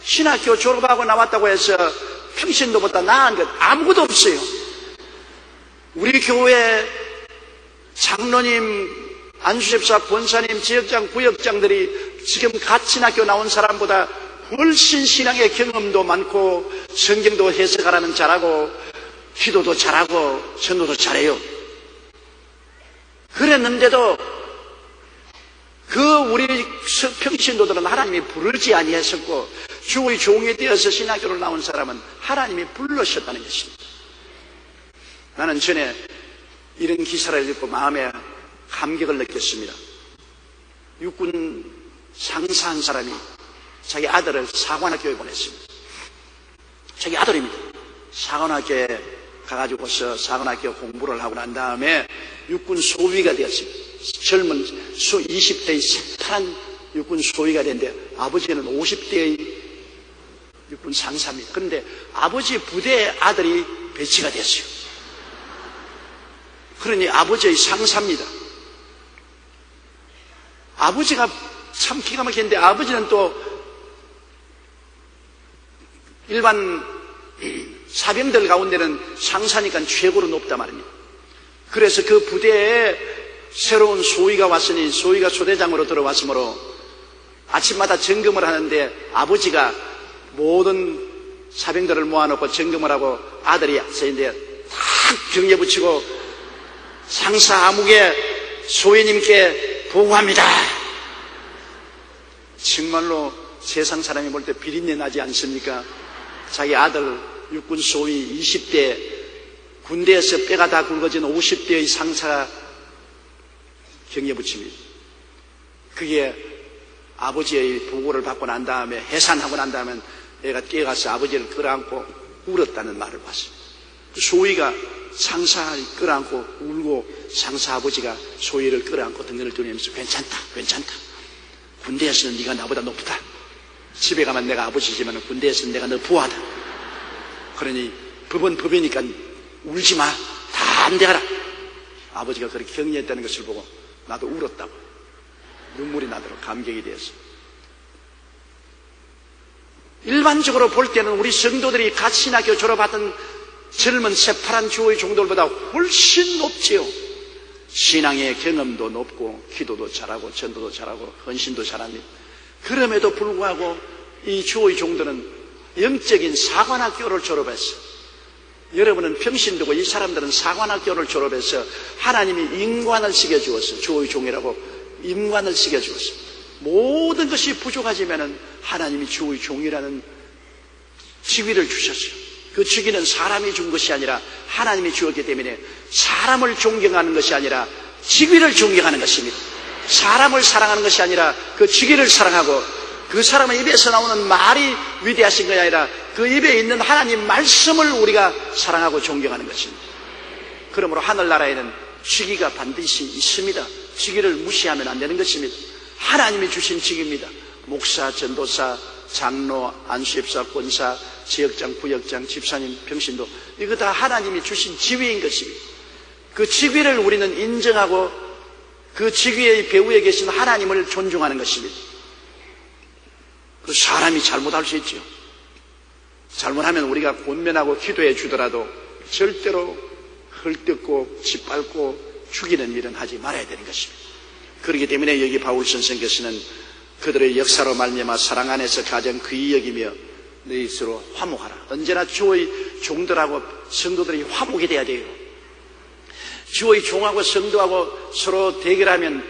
신학교 졸업하고 나왔다고 해서 평신도보다 나은 것 아무것도 없어요. 우리 교회 장로님, 안수집사, 권사님, 지역장, 구역장들이 지금 같이 학교 나온 사람보다 훨씬 신앙의 경험도 많고 성경도 해석하라면 잘하고 기도도 잘하고 전도도 잘해요. 그랬는데도 그 우리 평신도들은 하나님이 부르지 아니하셨고 주의 종이 되어서 신학교를 나온 사람은 하나님이 불러셨다는 것입니다. 나는 전에 이런 기사를 읽고 마음에 감격을 느꼈습니다. 육군 상사 한 사람이 자기 아들을 사관학교에 보냈습니다. 자기 아들입니다. 사관학교에 가가지고서 사관학교 공부를 하고 난 다음에 육군 소위가 되었습니다. 젊은 20대의 새파란 육군 소위가 됐는데 아버지는 50대의 육군 상사입니다. 그런데 아버지 부대에 아들이 배치가 됐어요. 그러니 아버지의 상사입니다. 아버지가 참 기가 막히는데 아버지는 또 일반 사병들 가운데는 상사니까 최고로 높다 말입니다. 그래서 그 부대에 새로운 소위가 왔으니 소위가 소대장으로 들어왔으므로 아침마다 점검을 하는데 아버지가 모든 사병들을 모아놓고 점검을 하고 아들이 서있는데 탁 경례 붙이고 상사 아무개 소위님께 보고합니다. 정말로 세상 사람이 볼 때 비린내 나지 않습니까? 자기 아들 육군 소위 20대 군대에서 뼈가 다 굵어진 50대의 상사가 경례 붙입니다. 그게 아버지의 보고를 받고 난 다음에 해산하고 난 다음에 애가 뛰어가서 아버지를 끌어안고 울었다는 말을 봤습니다. 소위가 상사를 끌어안고 울고 상사 아버지가 소위를 끌어안고 등을 두면서 괜찮다, 괜찮다. 군대에서는 네가 나보다 높다. 집에 가면 내가 아버지지만 군대에서는 내가 너 부하다. 그러니 법은 법이니까 울지 마. 다 안돼가라. 아버지가 그렇게 격려했다는 것을 보고 나도 울었다고. 눈물이 나도록 감격이 되었습니다. 일반적으로 볼 때는 우리 성도들이 갓 신학교 졸업하던 젊은 새파란 주의 종들보다 훨씬 높지요. 신앙의 경험도 높고 기도도 잘하고 전도도 잘하고 헌신도 잘합니다. 그럼에도 불구하고 이 주의 종들은 영적인 사관학교를 졸업했어요. 여러분은 평신도고 이 사람들은 사관학교를 졸업해서 하나님이 인관을 시켜주었어요. 주의 종이라고 인관을 시켜주었어요. 모든 것이 부족하지만은 하나님이 주의 종이라는 직위를 주셨어요. 그 직위는 사람이 준 것이 아니라 하나님이 주었기 때문에 사람을 존경하는 것이 아니라 직위를 존경하는 것입니다. 사람을 사랑하는 것이 아니라 그 직위를 사랑하고 그 사람의 입에서 나오는 말이 위대하신 것이 아니라 그 입에 있는 하나님 말씀을 우리가 사랑하고 존경하는 것입니다. 그러므로 하늘나라에는 직위가 반드시 있습니다. 직위를 무시하면 안 되는 것입니다. 하나님이 주신 직위입니다. 목사, 전도사, 장로, 안수집사, 권사, 지역장, 구역장, 집사님, 평신도 이거 다 하나님이 주신 지위인 것입니다. 그 직위를 우리는 인정하고 그 직위의 배후에 계신 하나님을 존중하는 것입니다. 그 사람이 잘못할 수 있죠. 잘못하면 우리가 권면하고 기도해 주더라도 절대로 헐뜯고 짓밟고 죽이는 일은 하지 말아야 되는 것입니다. 그렇기 때문에 여기 바울 선생께서는 그들의 역사로 말미암아 사랑 안에서 가장 귀히 여기며 너희 서로 화목하라. 언제나 주의 종들하고 성도들이 화목이 돼야 돼요. 주의 종하고 성도하고 서로 대결하면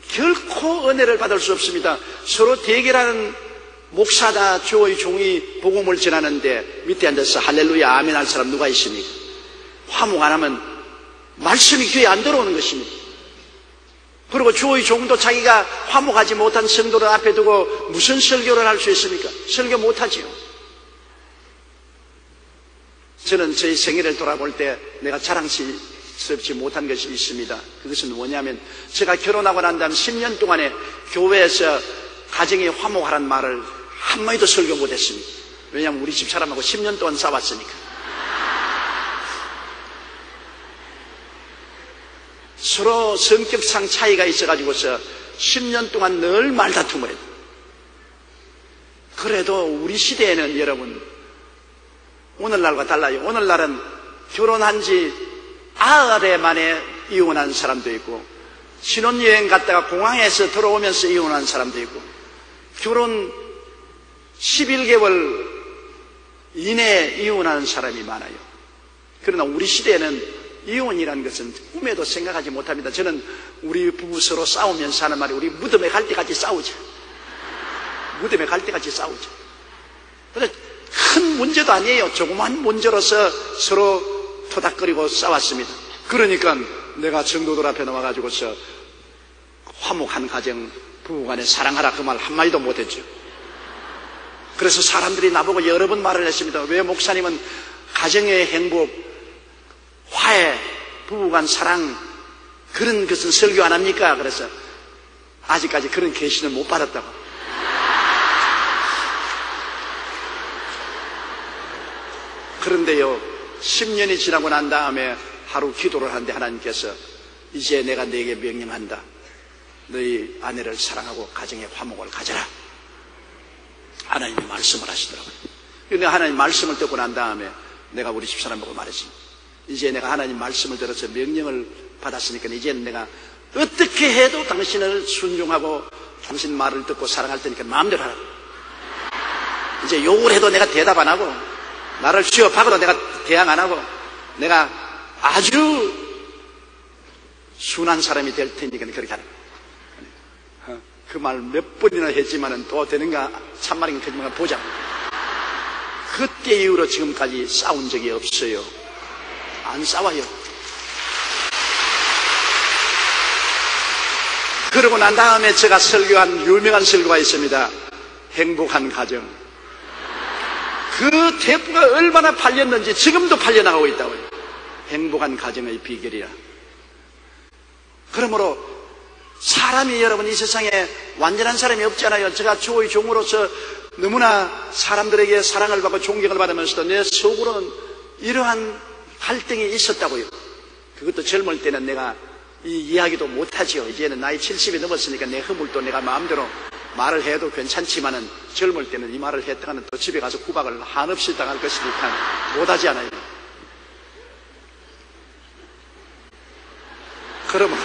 결코 은혜를 받을 수 없습니다. 서로 대결하는 목사다 주의 종이 복음을 전하는데 밑에 앉아서 할렐루야 아멘 할 사람 누가 있습니까? 화목 안 하면 말씀이 귀에 안 들어오는 것입니다. 그리고 주의 종도 자기가 화목하지 못한 성도를 앞에 두고 무슨 설교를 할 수 있습니까? 설교 못하지요. 저는 저희 생애를 돌아볼 때 내가 자랑시 만족스럽지 못한 것이 있습니다. 그것은 뭐냐면 제가 결혼하고 난 다음 10년 동안에 교회에서 가정이 화목하라는 말을 한마디도 설교 못했습니다. 왜냐하면 우리 집 사람하고 10년 동안 싸웠으니까. 서로 성격상 차이가 있어가지고서 10년 동안 늘 말다툼을 했어요. 그래도 우리 시대에는 여러분 오늘날과 달라요. 오늘날은 결혼한 지 9해 만에 이혼한 사람도 있고, 신혼여행 갔다가 공항에서 들어오면서 이혼한 사람도 있고, 결혼 11개월 이내에 이혼하는 사람이 많아요. 그러나 우리 시대에는 이혼이라는 것은 꿈에도 생각하지 못합니다. 저는 우리 부부 서로 싸우면서 하는 말이, 우리 무덤에 갈 때까지 싸우자. 무덤에 갈 때까지 싸우자. 근데 큰 문제도 아니에요. 조그만 문제로서 서로 토닥거리고 싸웠습니다. 그러니까 내가 성도들 앞에 나와가지고서 화목한 가정, 부부간에 사랑하라 그 말 한마디도 못했죠. 그래서 사람들이 나보고 여러 번 말을 했습니다. 왜 목사님은 가정의 행복, 화해, 부부간 사랑 그런 것은 설교 안 합니까? 그래서 아직까지 그런 계시는 못 받았다고. 그런데요, 10년이 지나고 난 다음에 하루 기도를 하는데 하나님께서 이제 내가 너에게 명령한다. 너희 아내를 사랑하고 가정의 화목을 가져라. 하나님이 말씀을 하시더라고요. 그런데 하나님 말씀을 듣고 난 다음에 내가 우리 집사람 보고 말했습니다. 이제 내가 하나님 말씀을 들어서 명령을 받았으니까 이제는 내가 어떻게 해도 당신을 순종하고 당신 말을 듣고 사랑할 테니까 마음대로 하라. 이제 욕을 해도 내가 대답 안 하고, 나를 취업하고도 내가 대항 안 하고, 내가 아주 순한 사람이 될 테니까 그렇게 하라. 그 말 몇 번이나 했지만은 또 되는가 참말인가 거짓말인가 보자. 그때 이후로 지금까지 싸운 적이 없어요. 안 싸워요. 그러고 난 다음에 제가 설교한 유명한 설교가 있습니다. 행복한 가정. 그 테이프가 얼마나 팔렸는지 지금도 팔려나가고 있다고요. 행복한 가정의 비결이라. 그러므로 사람이 여러분 이 세상에 완전한 사람이 없잖아요. 제가 주의 종으로서 너무나 사람들에게 사랑을 받고 존경을 받으면서도 내 속으로는 이러한 갈등이 있었다고요. 그것도 젊을 때는 내가 이 이야기도 못하지요. 이제는 나이 70이 넘었으니까 내 허물도 내가 마음대로 말을 해도 괜찮지만은 젊을 때는 이 말을 했다가는 또 집에 가서 구박을 한없이 당할 것이니까 못하지 않아요. 그러므로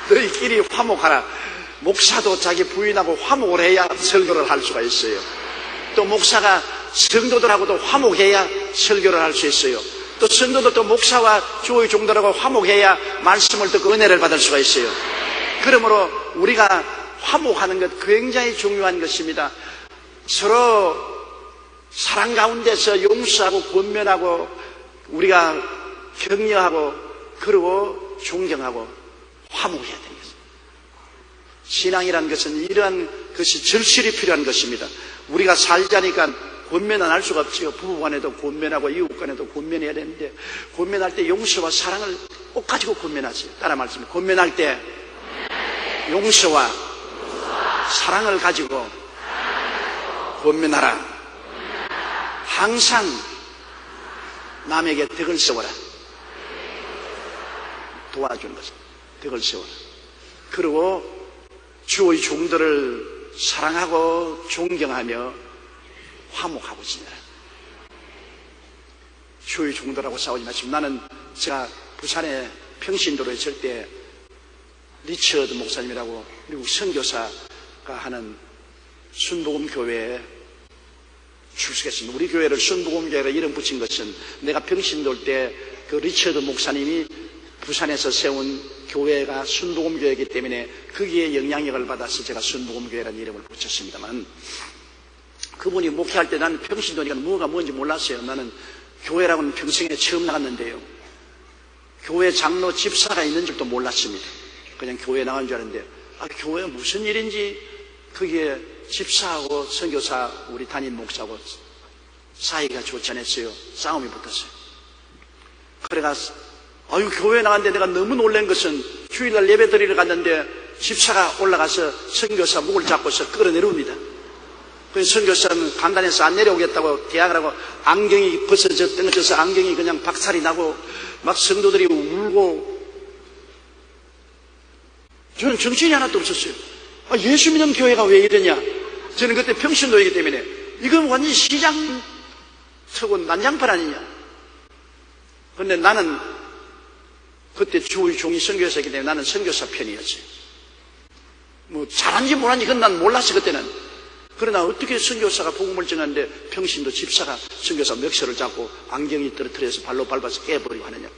너희끼리 화목하라. 목사도 자기 부인하고 화목을 해야 설교를 할 수가 있어요. 또 목사가 성도들하고도 화목해야 설교를 할 수 있어요. 또 성도들도 목사와 주의 종들하고 화목해야 말씀을 듣고 은혜를 받을 수가 있어요. 그러므로 우리가 화목하는 것 굉장히 중요한 것입니다. 서로 사랑 가운데서 용서하고 권면하고 우리가 격려하고 그리고 존경하고 화목해야 되는 것입니다. 신앙이라는 것은 이러한 것이 절실히 필요한 것입니다. 우리가 살자니까 권면은 할 수가 없지요. 부부간에도 권면하고 이웃간에도 권면해야 되는데, 권면할 때 용서와 사랑을 꼭 가지고 권면하세요. 따라 말씀해. 권면할 때 용서와 사랑을 가지고 권면하라. 항상 남에게 덕을 세워라. 도와주는 것입니다. 덕을 세워라. 그리고 주의 종들을 사랑하고 존경하며 화목하고 지내라. 주의 종들하고 싸우지 마시고. 나는 제가 부산에 평신도로 있을 때 리처드 목사님이라고 미국 선교사가 하는 순복음교회에 출석했습니다. 우리 교회를 순복음교회로 이름 붙인 것은 내가 평신도일 때 그 리처드 목사님이 부산에서 세운 교회가 순복음교회이기 때문에 거기에 영향력을 받아서 제가 순복음교회라는 이름을 붙였습니다만, 그분이 목회할 때 나는 평신도니까 뭐가 뭔지 몰랐어요. 나는 교회라고는 평생에 처음 나갔는데요. 교회 장로 집사가 있는 줄도 몰랐습니다. 그냥 교회 나간 줄 알았는데, 교회 무슨 일인지 거기에 집사하고 선교사 우리 담임 목사하고 사이가 좋지 않았어요. 싸움이 붙었어요. 그래가 아유, 교회 나갔는데 내가 너무 놀란 것은 주일날 예배 드리러 갔는데 집사가 올라가서 선교사 목을 잡고서 끌어내려옵니다. 그래서 선교사는 간단해서 안 내려오겠다고 대항을 하고 안경이 벗어져 떨어져서 안경이 그냥 박살이 나고 막 성도들이 울고, 저는 정신이 하나도 없었어요. 아, 예수 믿는 교회가 왜 이러냐. 저는 그때 평신도이기 때문에 이건 완전히 시장 서고 난장판 아니냐. 그런데 나는 그때 주의 종이 선교사이기 때문에 나는 선교사 편이었지. 뭐 잘한지 못한지 그건 난 몰랐어 그때는. 그러나 어떻게 선교사가 복음을 전하는데 평신도 집사가 선교사 멱살을 잡고 안경이 떨어뜨려서 발로 밟아서 깨버리고 하느냐.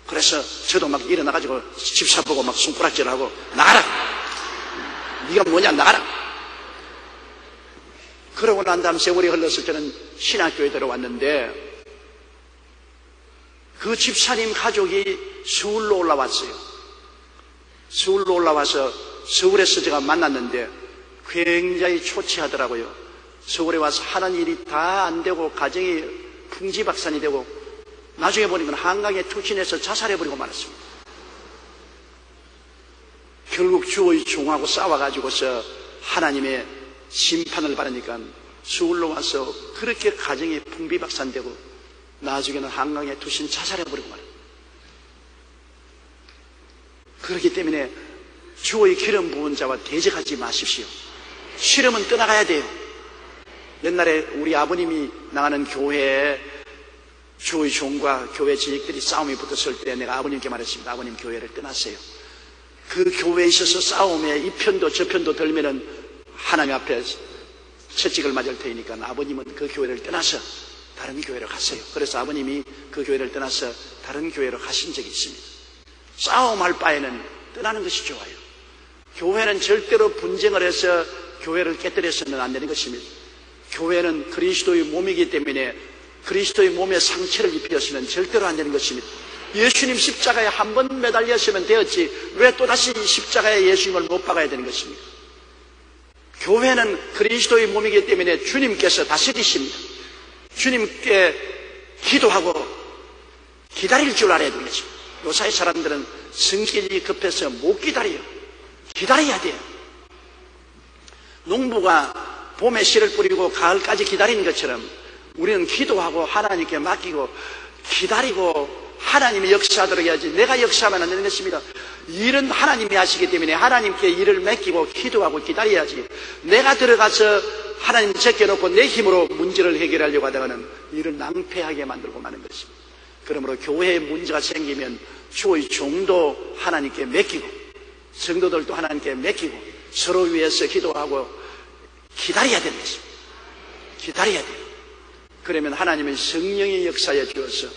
그래서 저도 막 일어나가지고 집사 보고 막 손가락질하고 나가라. 네가 뭐냐 나가라. 그러고 난 다음 세월이 흘러서 저는 신학교에 들어왔는데 그 집사님 가족이 서울로 올라왔어요. 서울로 올라와서 서울에서 제가 만났는데 굉장히 초췌하더라고요. 서울에 와서 하는 일이 다 안 되고 가정이 풍지박산이 되고 나중에 보니까 한강에 투신해서 자살해버리고 말았습니다. 결국 주의 종하고 싸워가지고서 하나님의 심판을 받으니까 서울로 와서 그렇게 가정이 풍비박산되고 나중에는 한강에 투신 자살해버리고 말이에요. 그렇기 때문에 주의 기름 부은 자와 대적하지 마십시오. 싫으면 떠나가야 돼요. 옛날에 우리 아버님이 나가는 교회에 주의 종과 교회 지식들이 싸움이 붙었을 때 내가 아버님께 말했습니다. 아버님 교회를 떠났어요. 그 교회에 있어서 싸움에 이 편도 저 편도 들면은 하나님 앞에 채찍을 맞을 테니까 아버님은 그 교회를 떠나서 다른 교회로 갔어요. 그래서 아버님이 그 교회를 떠나서 다른 교회로 가신 적이 있습니다. 싸움할 바에는 떠나는 것이 좋아요. 교회는 절대로 분쟁을 해서 교회를 깨뜨려서는 안 되는 것입니다. 교회는 그리스도의 몸이기 때문에 그리스도의 몸에 상처를 입혀서는 절대로 안 되는 것입니다. 예수님 십자가에 한 번 매달렸으면 되었지 왜 또다시 십자가에 예수님을 못 박아야 되는 것입니까? 교회는 그리스도의 몸이기 때문에 주님께서 다스리십니다. 주님께 기도하고 기다릴 줄 알아야 되는 것입니다. 요사이 사람들은 성격이 급해서 못 기다려요. 기다려야 돼요. 농부가 봄에 씨를 뿌리고 가을까지 기다리는 것처럼 우리는 기도하고 하나님께 맡기고 기다리고 하나님이 역사하도록 해야지 내가 역사하면 안 되는 것입니다. 일은 하나님이 하시기 때문에 하나님께 일을 맡기고 기도하고 기다려야지 내가 들어가서 하나님 제껴놓고 내 힘으로 문제를 해결하려고 하다가는 일을 낭패하게 만들고 마는 것입니다. 그러므로 교회에 문제가 생기면 주의 종도 하나님께 맡기고 성도들도 하나님께 맡기고 서로 위해서 기도하고 기다려야 되는 것입니다. 기다려야 돼요. 그러면 하나님은 성령의 역사에 주어서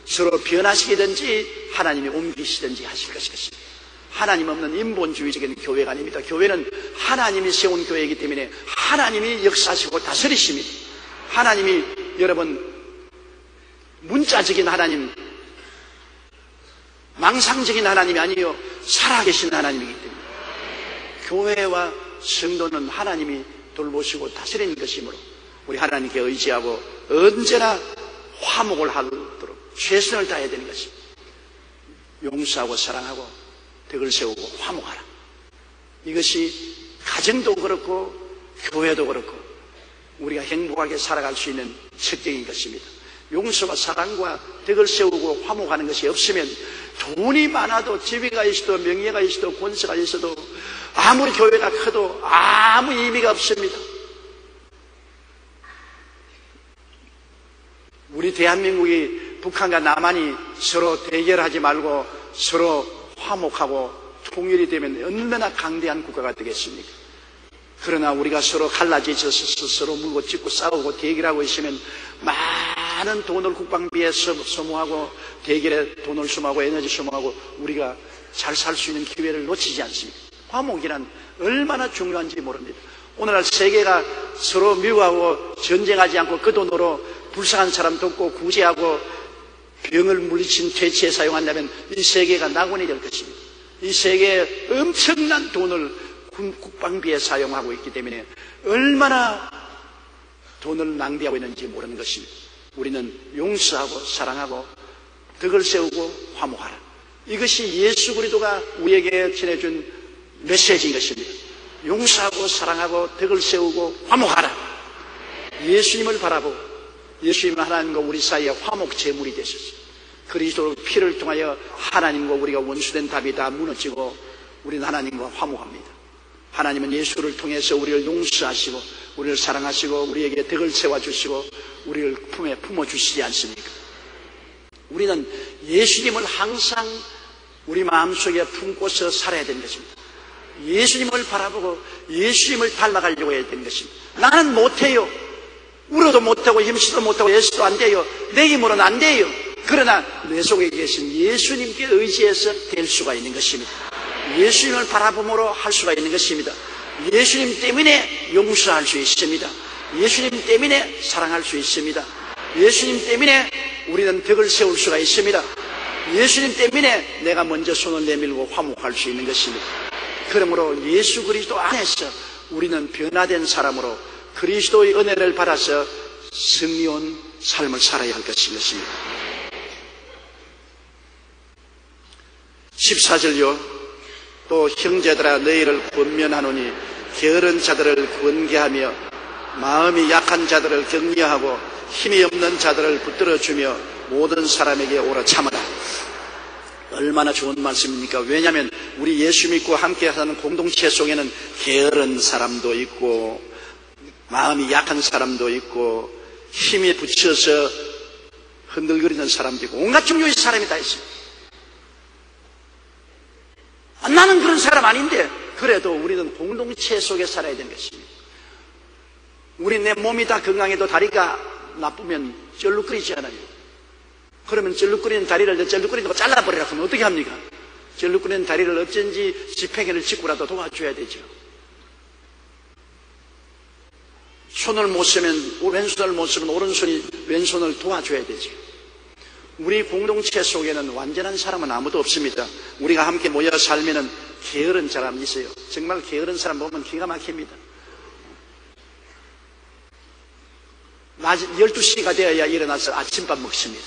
서로 변화시키든지 하나님이 옮기시든지 하실 것입니다. 하나님 없는 인본주의적인 교회가 아닙니다. 교회는 하나님이 세운 교회이기 때문에 하나님이 역사하시고 다스리십니다. 하나님이 여러분 문자적인 하나님, 망상적인 하나님이 아니요 살아계신 하나님이기 때문에 교회와 성도는 하나님이 돌보시고 다스리는 것이므로 우리 하나님께 의지하고 언제나 화목을 하도록 최선을 다해야 되는 것입니다. 용서하고 사랑하고 덕을 세우고 화목하라. 이것이 가정도 그렇고 교회도 그렇고 우리가 행복하게 살아갈 수 있는 특징인 것입니다. 용서와 사랑과 덕을 세우고 화목하는 것이 없으면 돈이 많아도 지위가 있어도 명예가 있어도 권세가 있어도 아무리 교회가 커도 아무 의미가 없습니다. 우리 대한민국이 북한과 남한이 서로 대결하지 말고 서로 화목하고 통일이 되면 얼마나 강대한 국가가 되겠습니까? 그러나 우리가 서로 갈라지셔서 서로 물고 찢고 싸우고 대결하고 있으면 많은 돈을 국방비에 소모하고 대결에 돈을 소모하고 에너지 소모하고 우리가 잘 살 수 있는 기회를 놓치지 않습니다. 화목이란 얼마나 중요한지 모릅니다. 오늘날 세계가 서로 미워하고 전쟁하지 않고 그 돈으로 불쌍한 사람 돕고 구제하고 병을 물리친 퇴치에 사용한다면 이 세계가 낙원이 될 것입니다. 이 세계에 엄청난 돈을 국방비에 사용하고 있기 때문에 얼마나 돈을 낭비하고 있는지 모르는 것입니다. 우리는 용서하고 사랑하고 덕을 세우고 화목하라. 이것이 예수 그리스도가 우리에게 전해준 메시지인 것입니다. 용서하고 사랑하고 덕을 세우고 화목하라. 예수님을 바라보고 예수님 하나님과 우리 사이에 화목 제물이 되셨어요. 그리스도 피를 통하여 하나님과 우리가 원수된 답이 다 무너지고 우리는 하나님과 화목합니다. 하나님은 예수를 통해서 우리를 용서하시고 우리를 사랑하시고 우리에게 덕을 세워주시고 우리를 품에 품어주시지 않습니까? 우리는 예수님을 항상 우리 마음속에 품고서 살아야 되는 것입니다. 예수님을 바라보고 예수님을 닮아가려고 해야 되는 것입니다. 나는 못해요. 울어도 못하고 힘쓰도 못하고 예수도 안 돼요. 내 힘으로는 안 돼요. 그러나 내 속에 계신 예수님께 의지해서 될 수가 있는 것입니다. 예수님을 바라봄으로 할 수가 있는 것입니다. 예수님 때문에 용서할 수 있습니다. 예수님 때문에 사랑할 수 있습니다. 예수님 때문에 우리는 덕을 세울 수가 있습니다. 예수님 때문에 내가 먼저 손을 내밀고 화목할 수 있는 것입니다. 그러므로 예수 그리스도 안에서 우리는 변화된 사람으로 그리스도의 은혜를 받아서 승리온 삶을 살아야 할 것입니다. 14절요. 또 형제들아 너희를 권면하노니 게으른 자들을 권계하며 마음이 약한 자들을 격려하고 힘이 없는 자들을 붙들어주며 모든 사람에게 오라 참으라. 얼마나 좋은 말씀입니까? 왜냐하면 우리 예수 믿고 함께 사는 공동체 속에는 게으른 사람도 있고 마음이 약한 사람도 있고 힘이 붙여서 흔들거리는 사람도 있고 온갖 종류의 사람이 다 있습니다. 나는 그런 사람 아닌데 그래도 우리는 공동체 속에 살아야 되는 것입니다. 우리 내 몸이 다 건강해도 다리가 나쁘면 쩔룩거리지 않아요. 그러면 쩔룩거리는 다리를 쩔룩거리는 거 잘라버리라 하면 어떻게 합니까? 쩔룩거리는 다리를 어쩐지 지팽이를 짚고라도 도와줘야 되죠. 손을 못 쓰면 왼손을 못 쓰면 오른손이 왼손을 도와줘야 되죠. 우리 공동체 속에는 완전한 사람은 아무도 없습니다. 우리가 함께 모여 살면은 게으른 사람이 있어요. 정말 게으른 사람 보면 기가 막힙니다. 낮 12시가 되어야 일어나서 아침밥 먹습니다.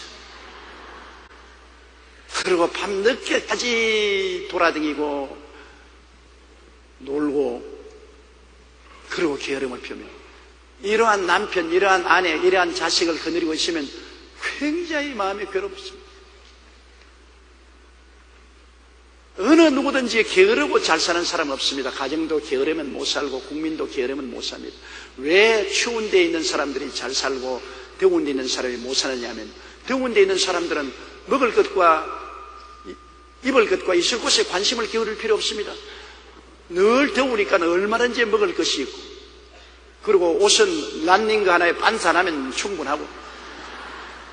그리고 밤늦게까지 돌아다니고 놀고 그리고 게으름을 펴며 이러한 남편, 이러한 아내, 이러한 자식을 거느리고 있으면 굉장히 마음이 괴롭습니다. 어느 누구든지 게으르고 잘 사는 사람은 없습니다. 가정도 게으르면 못 살고 국민도 게으르면 못 삽니다. 왜 추운 데 있는 사람들이 잘 살고 더운 데 있는 사람이 못 사느냐 하면 더운 데 있는 사람들은 먹을 것과 입을 것과 있을 곳에 관심을 기울일 필요 없습니다. 늘 더우니까 얼마든지 먹을 것이 있고 그리고 옷은 란닝거 하나에 반스 하나면 충분하고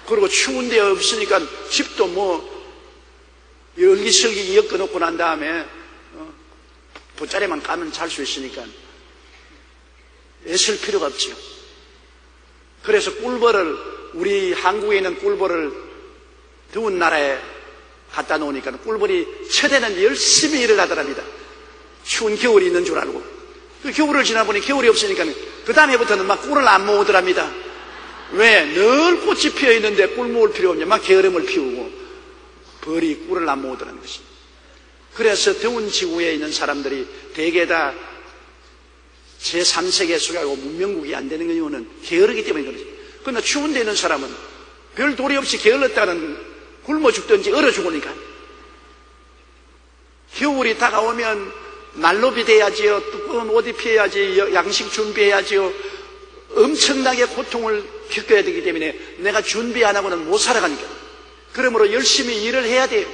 그리고 추운 데 없으니까 집도 뭐 열기설기 엮어놓고 난 다음에 돗자리만 까면 잘 수 있으니까 애쓸 필요가 없죠. 그래서 꿀벌을 우리 한국에 있는 꿀벌을 더운 나라에 갖다 놓으니까 꿀벌이 첫에는 열심히 일을 하더랍니다. 추운 겨울이 있는 줄 알고 그 겨울을 지나보니 겨울이 없으니까 그 다음에부터는 막 꿀을 안 모으더랍니다. 왜? 늘 꽃이 피어 있는데 꿀 모을 필요 없냐? 막 게으름을 피우고 벌이 꿀을 안 모으더라는 것입니다. 그래서 더운 지구에 있는 사람들이 대개 다 제3세계에 속하고 문명국이 안 되는 이유는 게으르기 때문에 그러지. 그러나 추운 데 있는 사람은 별 도리 없이 게을렀다는 굶어 죽든지 얼어 죽으니까 겨울이 다가오면 난로비 돼야지요, 두꺼운 옷 입혀야지, 양식 준비해야지요, 엄청나게 고통을 겪어야 되기 때문에 내가 준비 안 하고는 못 살아가니까 그러므로 열심히 일을 해야 돼요.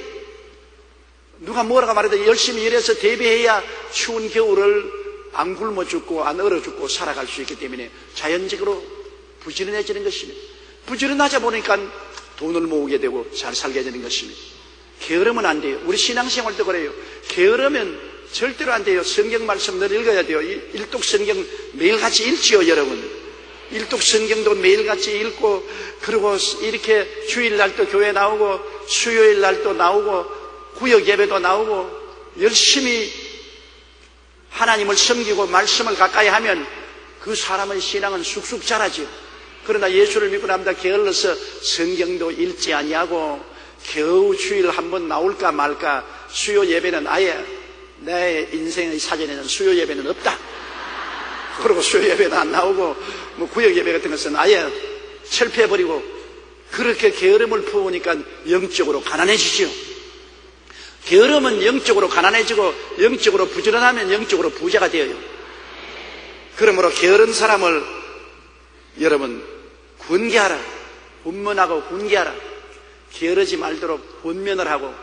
누가 뭐라고 말해도 열심히 일해서 대비해야 추운 겨울을 안 굶어 죽고 안 얼어 죽고 살아갈 수 있기 때문에 자연적으로 부지런해지는 것입니다. 부지런하자 보니까 돈을 모으게 되고 잘 살게 되는 것입니다. 게으르면 안 돼요. 우리 신앙생활도 그래요. 게으르면 절대로 안 돼요. 성경 말씀 늘 읽어야 돼요. 일독 성경 매일같이 읽지요, 여러분. 일독 성경도 매일같이 읽고 그리고 이렇게 주일날도 교회 나오고 수요일날도 나오고 구역 예배도 나오고 열심히 하나님을 섬기고 말씀을 가까이 하면 그 사람의 신앙은 쑥쑥 자라죠. 그러나 예수를 믿고 나면 게을러서 성경도 읽지 아니하고 겨우 주일 한번 나올까 말까. 수요 예배는 아예 내 인생의 사전에는 수요 예배는 없다. 그리고 수요 예배도 안 나오고 뭐 구역 예배 같은 것은 아예 철폐해버리고 그렇게 게으름을 품으니까 영적으로 가난해지지요. 게으름은 영적으로 가난해지고 영적으로 부지런하면 영적으로 부자가 되어요. 그러므로 게으른 사람을 여러분 훈계하라. 훈문하고 훈계하라. 게으르지 말도록 훈면을 하고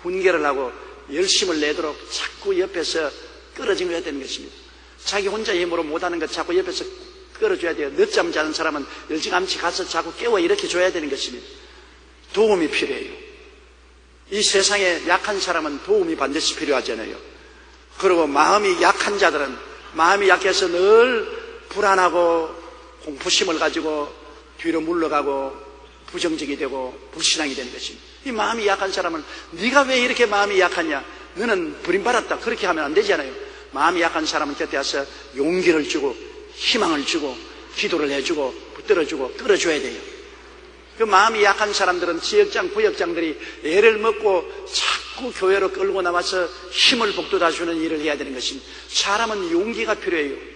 훈계를 하고 열심을 내도록 자꾸 옆에서 끌어줘야 되는 것입니다. 자기 혼자 힘으로 못하는 것 자꾸 옆에서 끌어줘야 돼요. 늦잠 자는 사람은 일찌감치 가서 자꾸 깨워 일으켜 줘야 되는 것입니다. 도움이 필요해요. 이 세상에 약한 사람은 도움이 반드시 필요하잖아요. 그리고 마음이 약한 자들은 마음이 약해서 늘 불안하고 공포심을 가지고 뒤로 물러가고 부정적이 되고 불신앙이 되는 것입니다. 이 마음이 약한 사람은 네가 왜 이렇게 마음이 약하냐? 너는 버림받았다. 그렇게 하면 안 되잖아요. 마음이 약한 사람은 곁에 와서 용기를 주고 희망을 주고 기도를 해주고 붙들어주고 끌어줘야 돼요. 그 마음이 약한 사람들은 지역장 구역장들이 애를 먹고 자꾸 교회로 끌고 나와서 힘을 북돋아주는 일을 해야 되는 것입니다. 사람은 용기가 필요해요.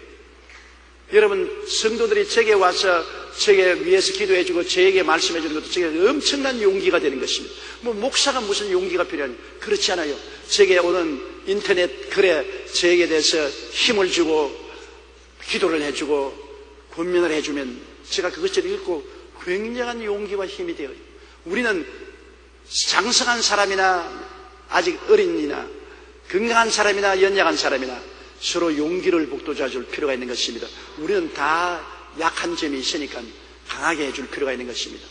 여러분 성도들이 제게 와서 제게 위해서 기도해주고 제게 말씀해주는 것도 제게 엄청난 용기가 되는 것입니다. 뭐 목사가 무슨 용기가 필요하냐? 그렇지 않아요. 제게 오는 인터넷 글에 제게 대해서 힘을 주고 기도를 해주고 권면을 해주면 제가 그것을 읽고 굉장한 용기와 힘이 되어요. 우리는 장성한 사람이나 아직 어린이나 건강한 사람이나 연약한 사람이나 서로 용기를 북돋아줄 필요가 있는 것입니다. 우리는 다 약한 점이 있으니까 강하게 해줄 필요가 있는 것입니다.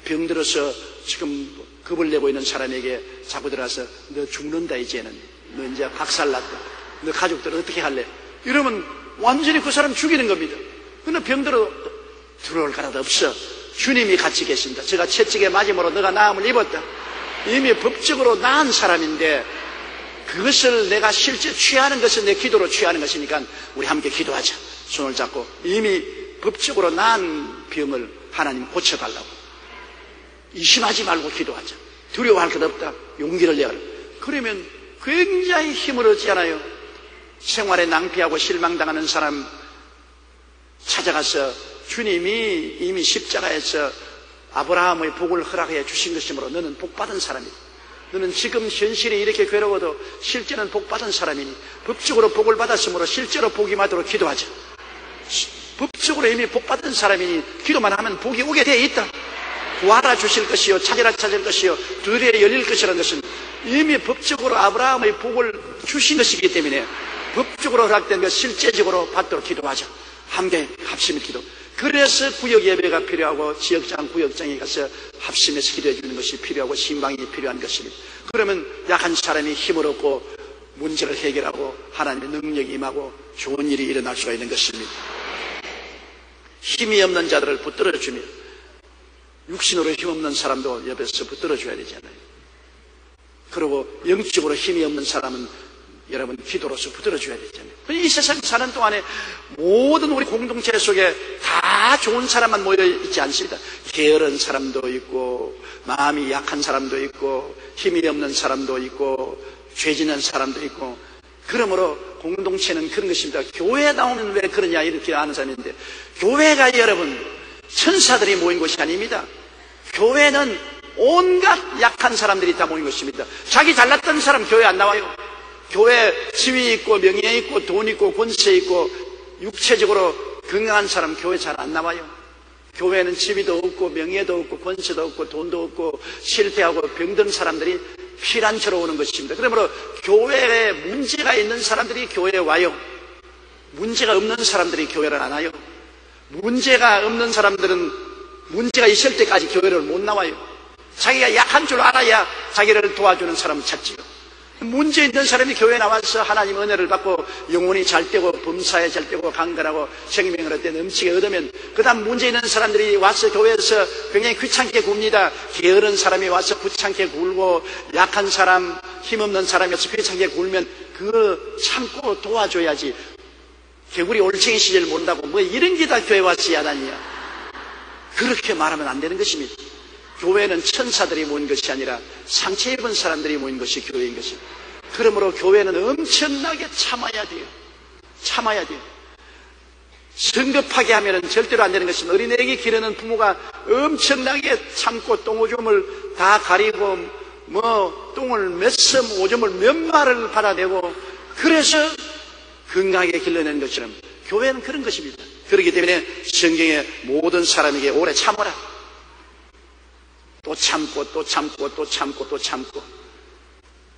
병들어서 지금 겁을 내고 있는 사람에게 자꾸 들어가서 너 죽는다 이제는. 너 이제 박살났다. 너 가족들 어떻게 할래? 이러면 완전히 그 사람 죽이는 겁니다. 근데 병들어 들어올 가라도 없어. 주님이 같이 계신다. 제가 채찍에 맞음으로 너가 나음을 입었다. 이미 법적으로 나은 사람인데 그것을 내가 실제 취하는 것은 내 기도로 취하는 것이니까 우리 함께 기도하자. 손을 잡고 이미 법적으로 나은 병을 하나님 고쳐달라고. 의심하지 말고 기도하자. 두려워할 것 없다. 용기를 내라. 그러면 굉장히 힘을 얻잖아요. 생활에 낭비하고 실망당하는 사람 찾아가서 주님이 이미 십자가에서 아브라함의 복을 허락해 주신 것이므로 너는 복받은 사람이다. 너는 지금 현실이 이렇게 괴로워도 실제는 복받은 사람이니 법적으로 복을 받았으므로 실제로 복이 받도록 기도하자. 법적으로 이미 복받은 사람이니 기도만 하면 복이 오게 되어 있다. 구하라 주실 것이요 찾으라 찾을 것이요 두드려 열릴 것이라는 것은 이미 법적으로 아브라함의 복을 주신 것이기 때문에 법적으로 허락된 것 실제적으로 받도록 기도하자. 함께 합심해 기도. 그래서 구역 예배가 필요하고 지역장 구역장에 가서 합심해서 기도해 주는 것이 필요하고 신방이 필요한 것입니다. 그러면 약한 사람이 힘을 얻고 문제를 해결하고 하나님의 능력이 임하고 좋은 일이 일어날 수가 있는 것입니다. 힘이 없는 자들을 붙들어주며 육신으로 힘없는 사람도 옆에서 붙들어줘야 되잖아요. 그리고 영적으로 힘이 없는 사람은 여러분 기도로서 붙들어줘야 되잖아요. 이 세상 사는 동안에 모든 우리 공동체 속에 다 좋은 사람만 모여있지 않습니다. 게으른 사람도 있고 마음이 약한 사람도 있고 힘이 없는 사람도 있고 죄 짓는 사람도 있고. 그러므로 공동체는 그런 것입니다. 교회에 나오면 왜 그러냐 이렇게 아는 사람인데 교회가 여러분 천사들이 모인 곳이 아닙니다. 교회는 온갖 약한 사람들이 다 모인 것입니다. 자기 잘났던 사람 교회 안 나와요. 교회 지위 있고 명예 있고 돈 있고 권세 있고 육체적으로 건강한 사람 교회 잘 안 나와요. 교회는 지위도 없고 명예도 없고 권세도 없고 돈도 없고 실패하고 병든 사람들이 피난처로 오는 것입니다. 그러므로 교회에 문제가 있는 사람들이 교회에 와요. 문제가 없는 사람들이 교회를 안 와요. 문제가 없는 사람들은 문제가 있을 때까지 교회를 못 나와요. 자기가 약한 줄 알아야 자기를 도와주는 사람을 찾지요. 문제 있는 사람이 교회에 나와서 하나님 은혜를 받고 영혼이 잘 되고 범사에 잘 되고 강건하고 생명을 얻되 넘치게 얻으면 그 다음 문제 있는 사람들이 와서 교회에서 굉장히 귀찮게 굽니다. 게으른 사람이 와서 귀찮게 굴고 약한 사람 힘없는 사람이 와서 귀찮게 굴면 그거 참고 도와줘야지. 개구리 올챙이 시절 모른다고 뭐 이런 게 다 교회 와서 야단이야. 그렇게 말하면 안 되는 것입니다. 교회는 천사들이 모인 것이 아니라 상처 입은 사람들이 모인 것이 교회인 것입니다. 그러므로 교회는 엄청나게 참아야 돼요. 참아야 돼요. 성급하게 하면 절대로 안 되는 것입니다. 어린애에게 기르는 부모가 엄청나게 참고 똥오줌을 다 가리고 똥을 몇 섬, 오줌을 몇 마를 받아대고 그래서 건강하게 길러내는 것처럼 교회는 그런 것입니다. 그렇기 때문에 성경에 모든 사람에게 오래 참으라. 또 참고 또 참고 또 참고 또 참고.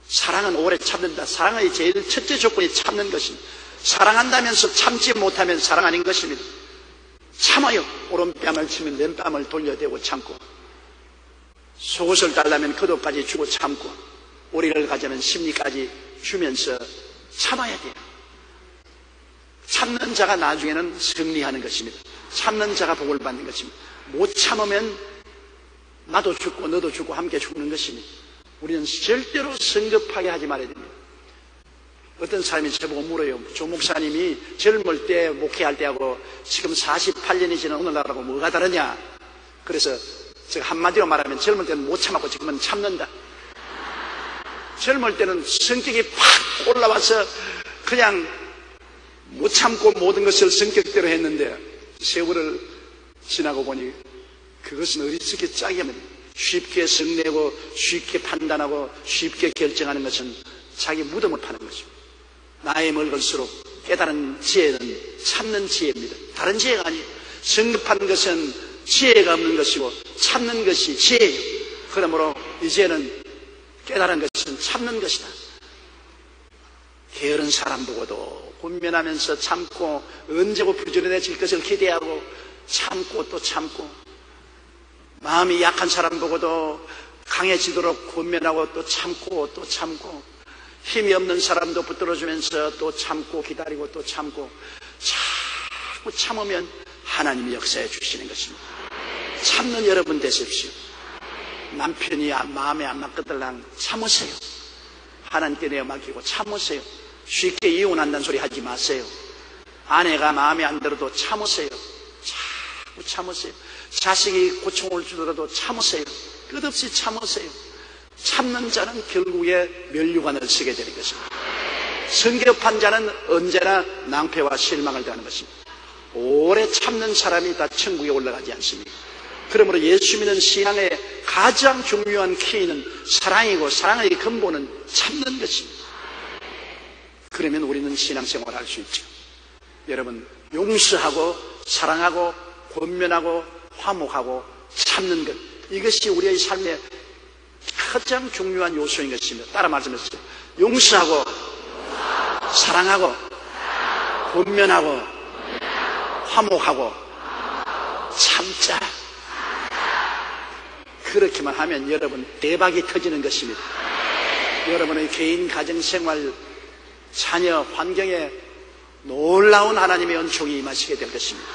사랑은 오래 참는다. 사랑의 제일 첫째 조건이 참는 것입니다. 사랑한다면서 참지 못하면 사랑 아닌 것입니다. 참아요. 오른뺨을 치면 왼뺨을 돌려대고 참고, 속옷을 달라면 겉옷까지 주고 참고, 오리를 가자면 심리까지 주면서 참아야 돼요. 참는 자가 나중에는 승리하는 것입니다. 참는 자가 복을 받는 것입니다. 못 참으면 나도 죽고 너도 죽고 함께 죽는 것입니다. 우리는 절대로 성급하게 하지 말아야 됩니다. 어떤 사람이 저보고 물어요. 조 목사님이 젊을 때 목회할 때하고 지금 48년이 지난 오늘날하고 뭐가 다르냐. 그래서 제가 한마디로 말하면 젊을 때는 못 참았고 지금은 참는다. 젊을 때는 성격이 팍 올라와서 그냥 못 참고 모든 것을 성격대로 했는데 세월을 지나고 보니 그것은 어리석게 짜게 하면 쉽게 성내고 쉽게 판단하고 쉽게 결정하는 것은 자기 무덤을 파는 것입니다. 나이 먹을수록 깨달은 지혜는 참는 지혜입니다. 다른 지혜가 아니에요. 성급한 것은 지혜가 없는 것이고 참는 것이 지혜예요. 그러므로 이제는 깨달은 것은 참는 것이다. 게으른 사람 보고도 권면하면서 참고 언제고 부지런해질 것을 기대하고 참고 또 참고, 마음이 약한 사람 보고도 강해지도록 권면하고 또 참고 또 참고, 힘이 없는 사람도 붙들어주면서 또 참고 기다리고 또 참고, 자꾸 참으면 하나님이 역사해 주시는 것입니다. 참는 여러분 되십시오. 남편이 마음에 안 맞거들랑 참으세요. 하나님께 내어 맡기고 참으세요. 쉽게 이혼한다는 소리 하지 마세요. 아내가 마음에 안 들어도 참으세요. 자꾸 참으세요. 자식이 고통을 주더라도 참으세요. 끝없이 참으세요. 참는 자는 결국에 면류관을 쓰게 되는 것입니다. 성급한 자는 언제나 낭패와 실망을 당하는 것입니다. 오래 참는 사람이 다 천국에 올라가지 않습니다. 그러므로 예수 믿는 신앙의 가장 중요한 키는 사랑이고 사랑의 근본은 참는 것입니다. 그러면 우리는 신앙생활을 할 수 있죠. 여러분, 용서하고 사랑하고 권면하고 화목하고 참는 것, 이것이 우리의 삶의 가장 중요한 요소인 것입니다. 따라 말씀하세요. 용서하고 사랑하고 권면하고 화목하고 참자. 그렇게만 하면 여러분 대박이 터지는 것입니다. 여러분의 개인 가정생활, 자녀, 환경에 놀라운 하나님의 은총이 임하시게 될 것입니다.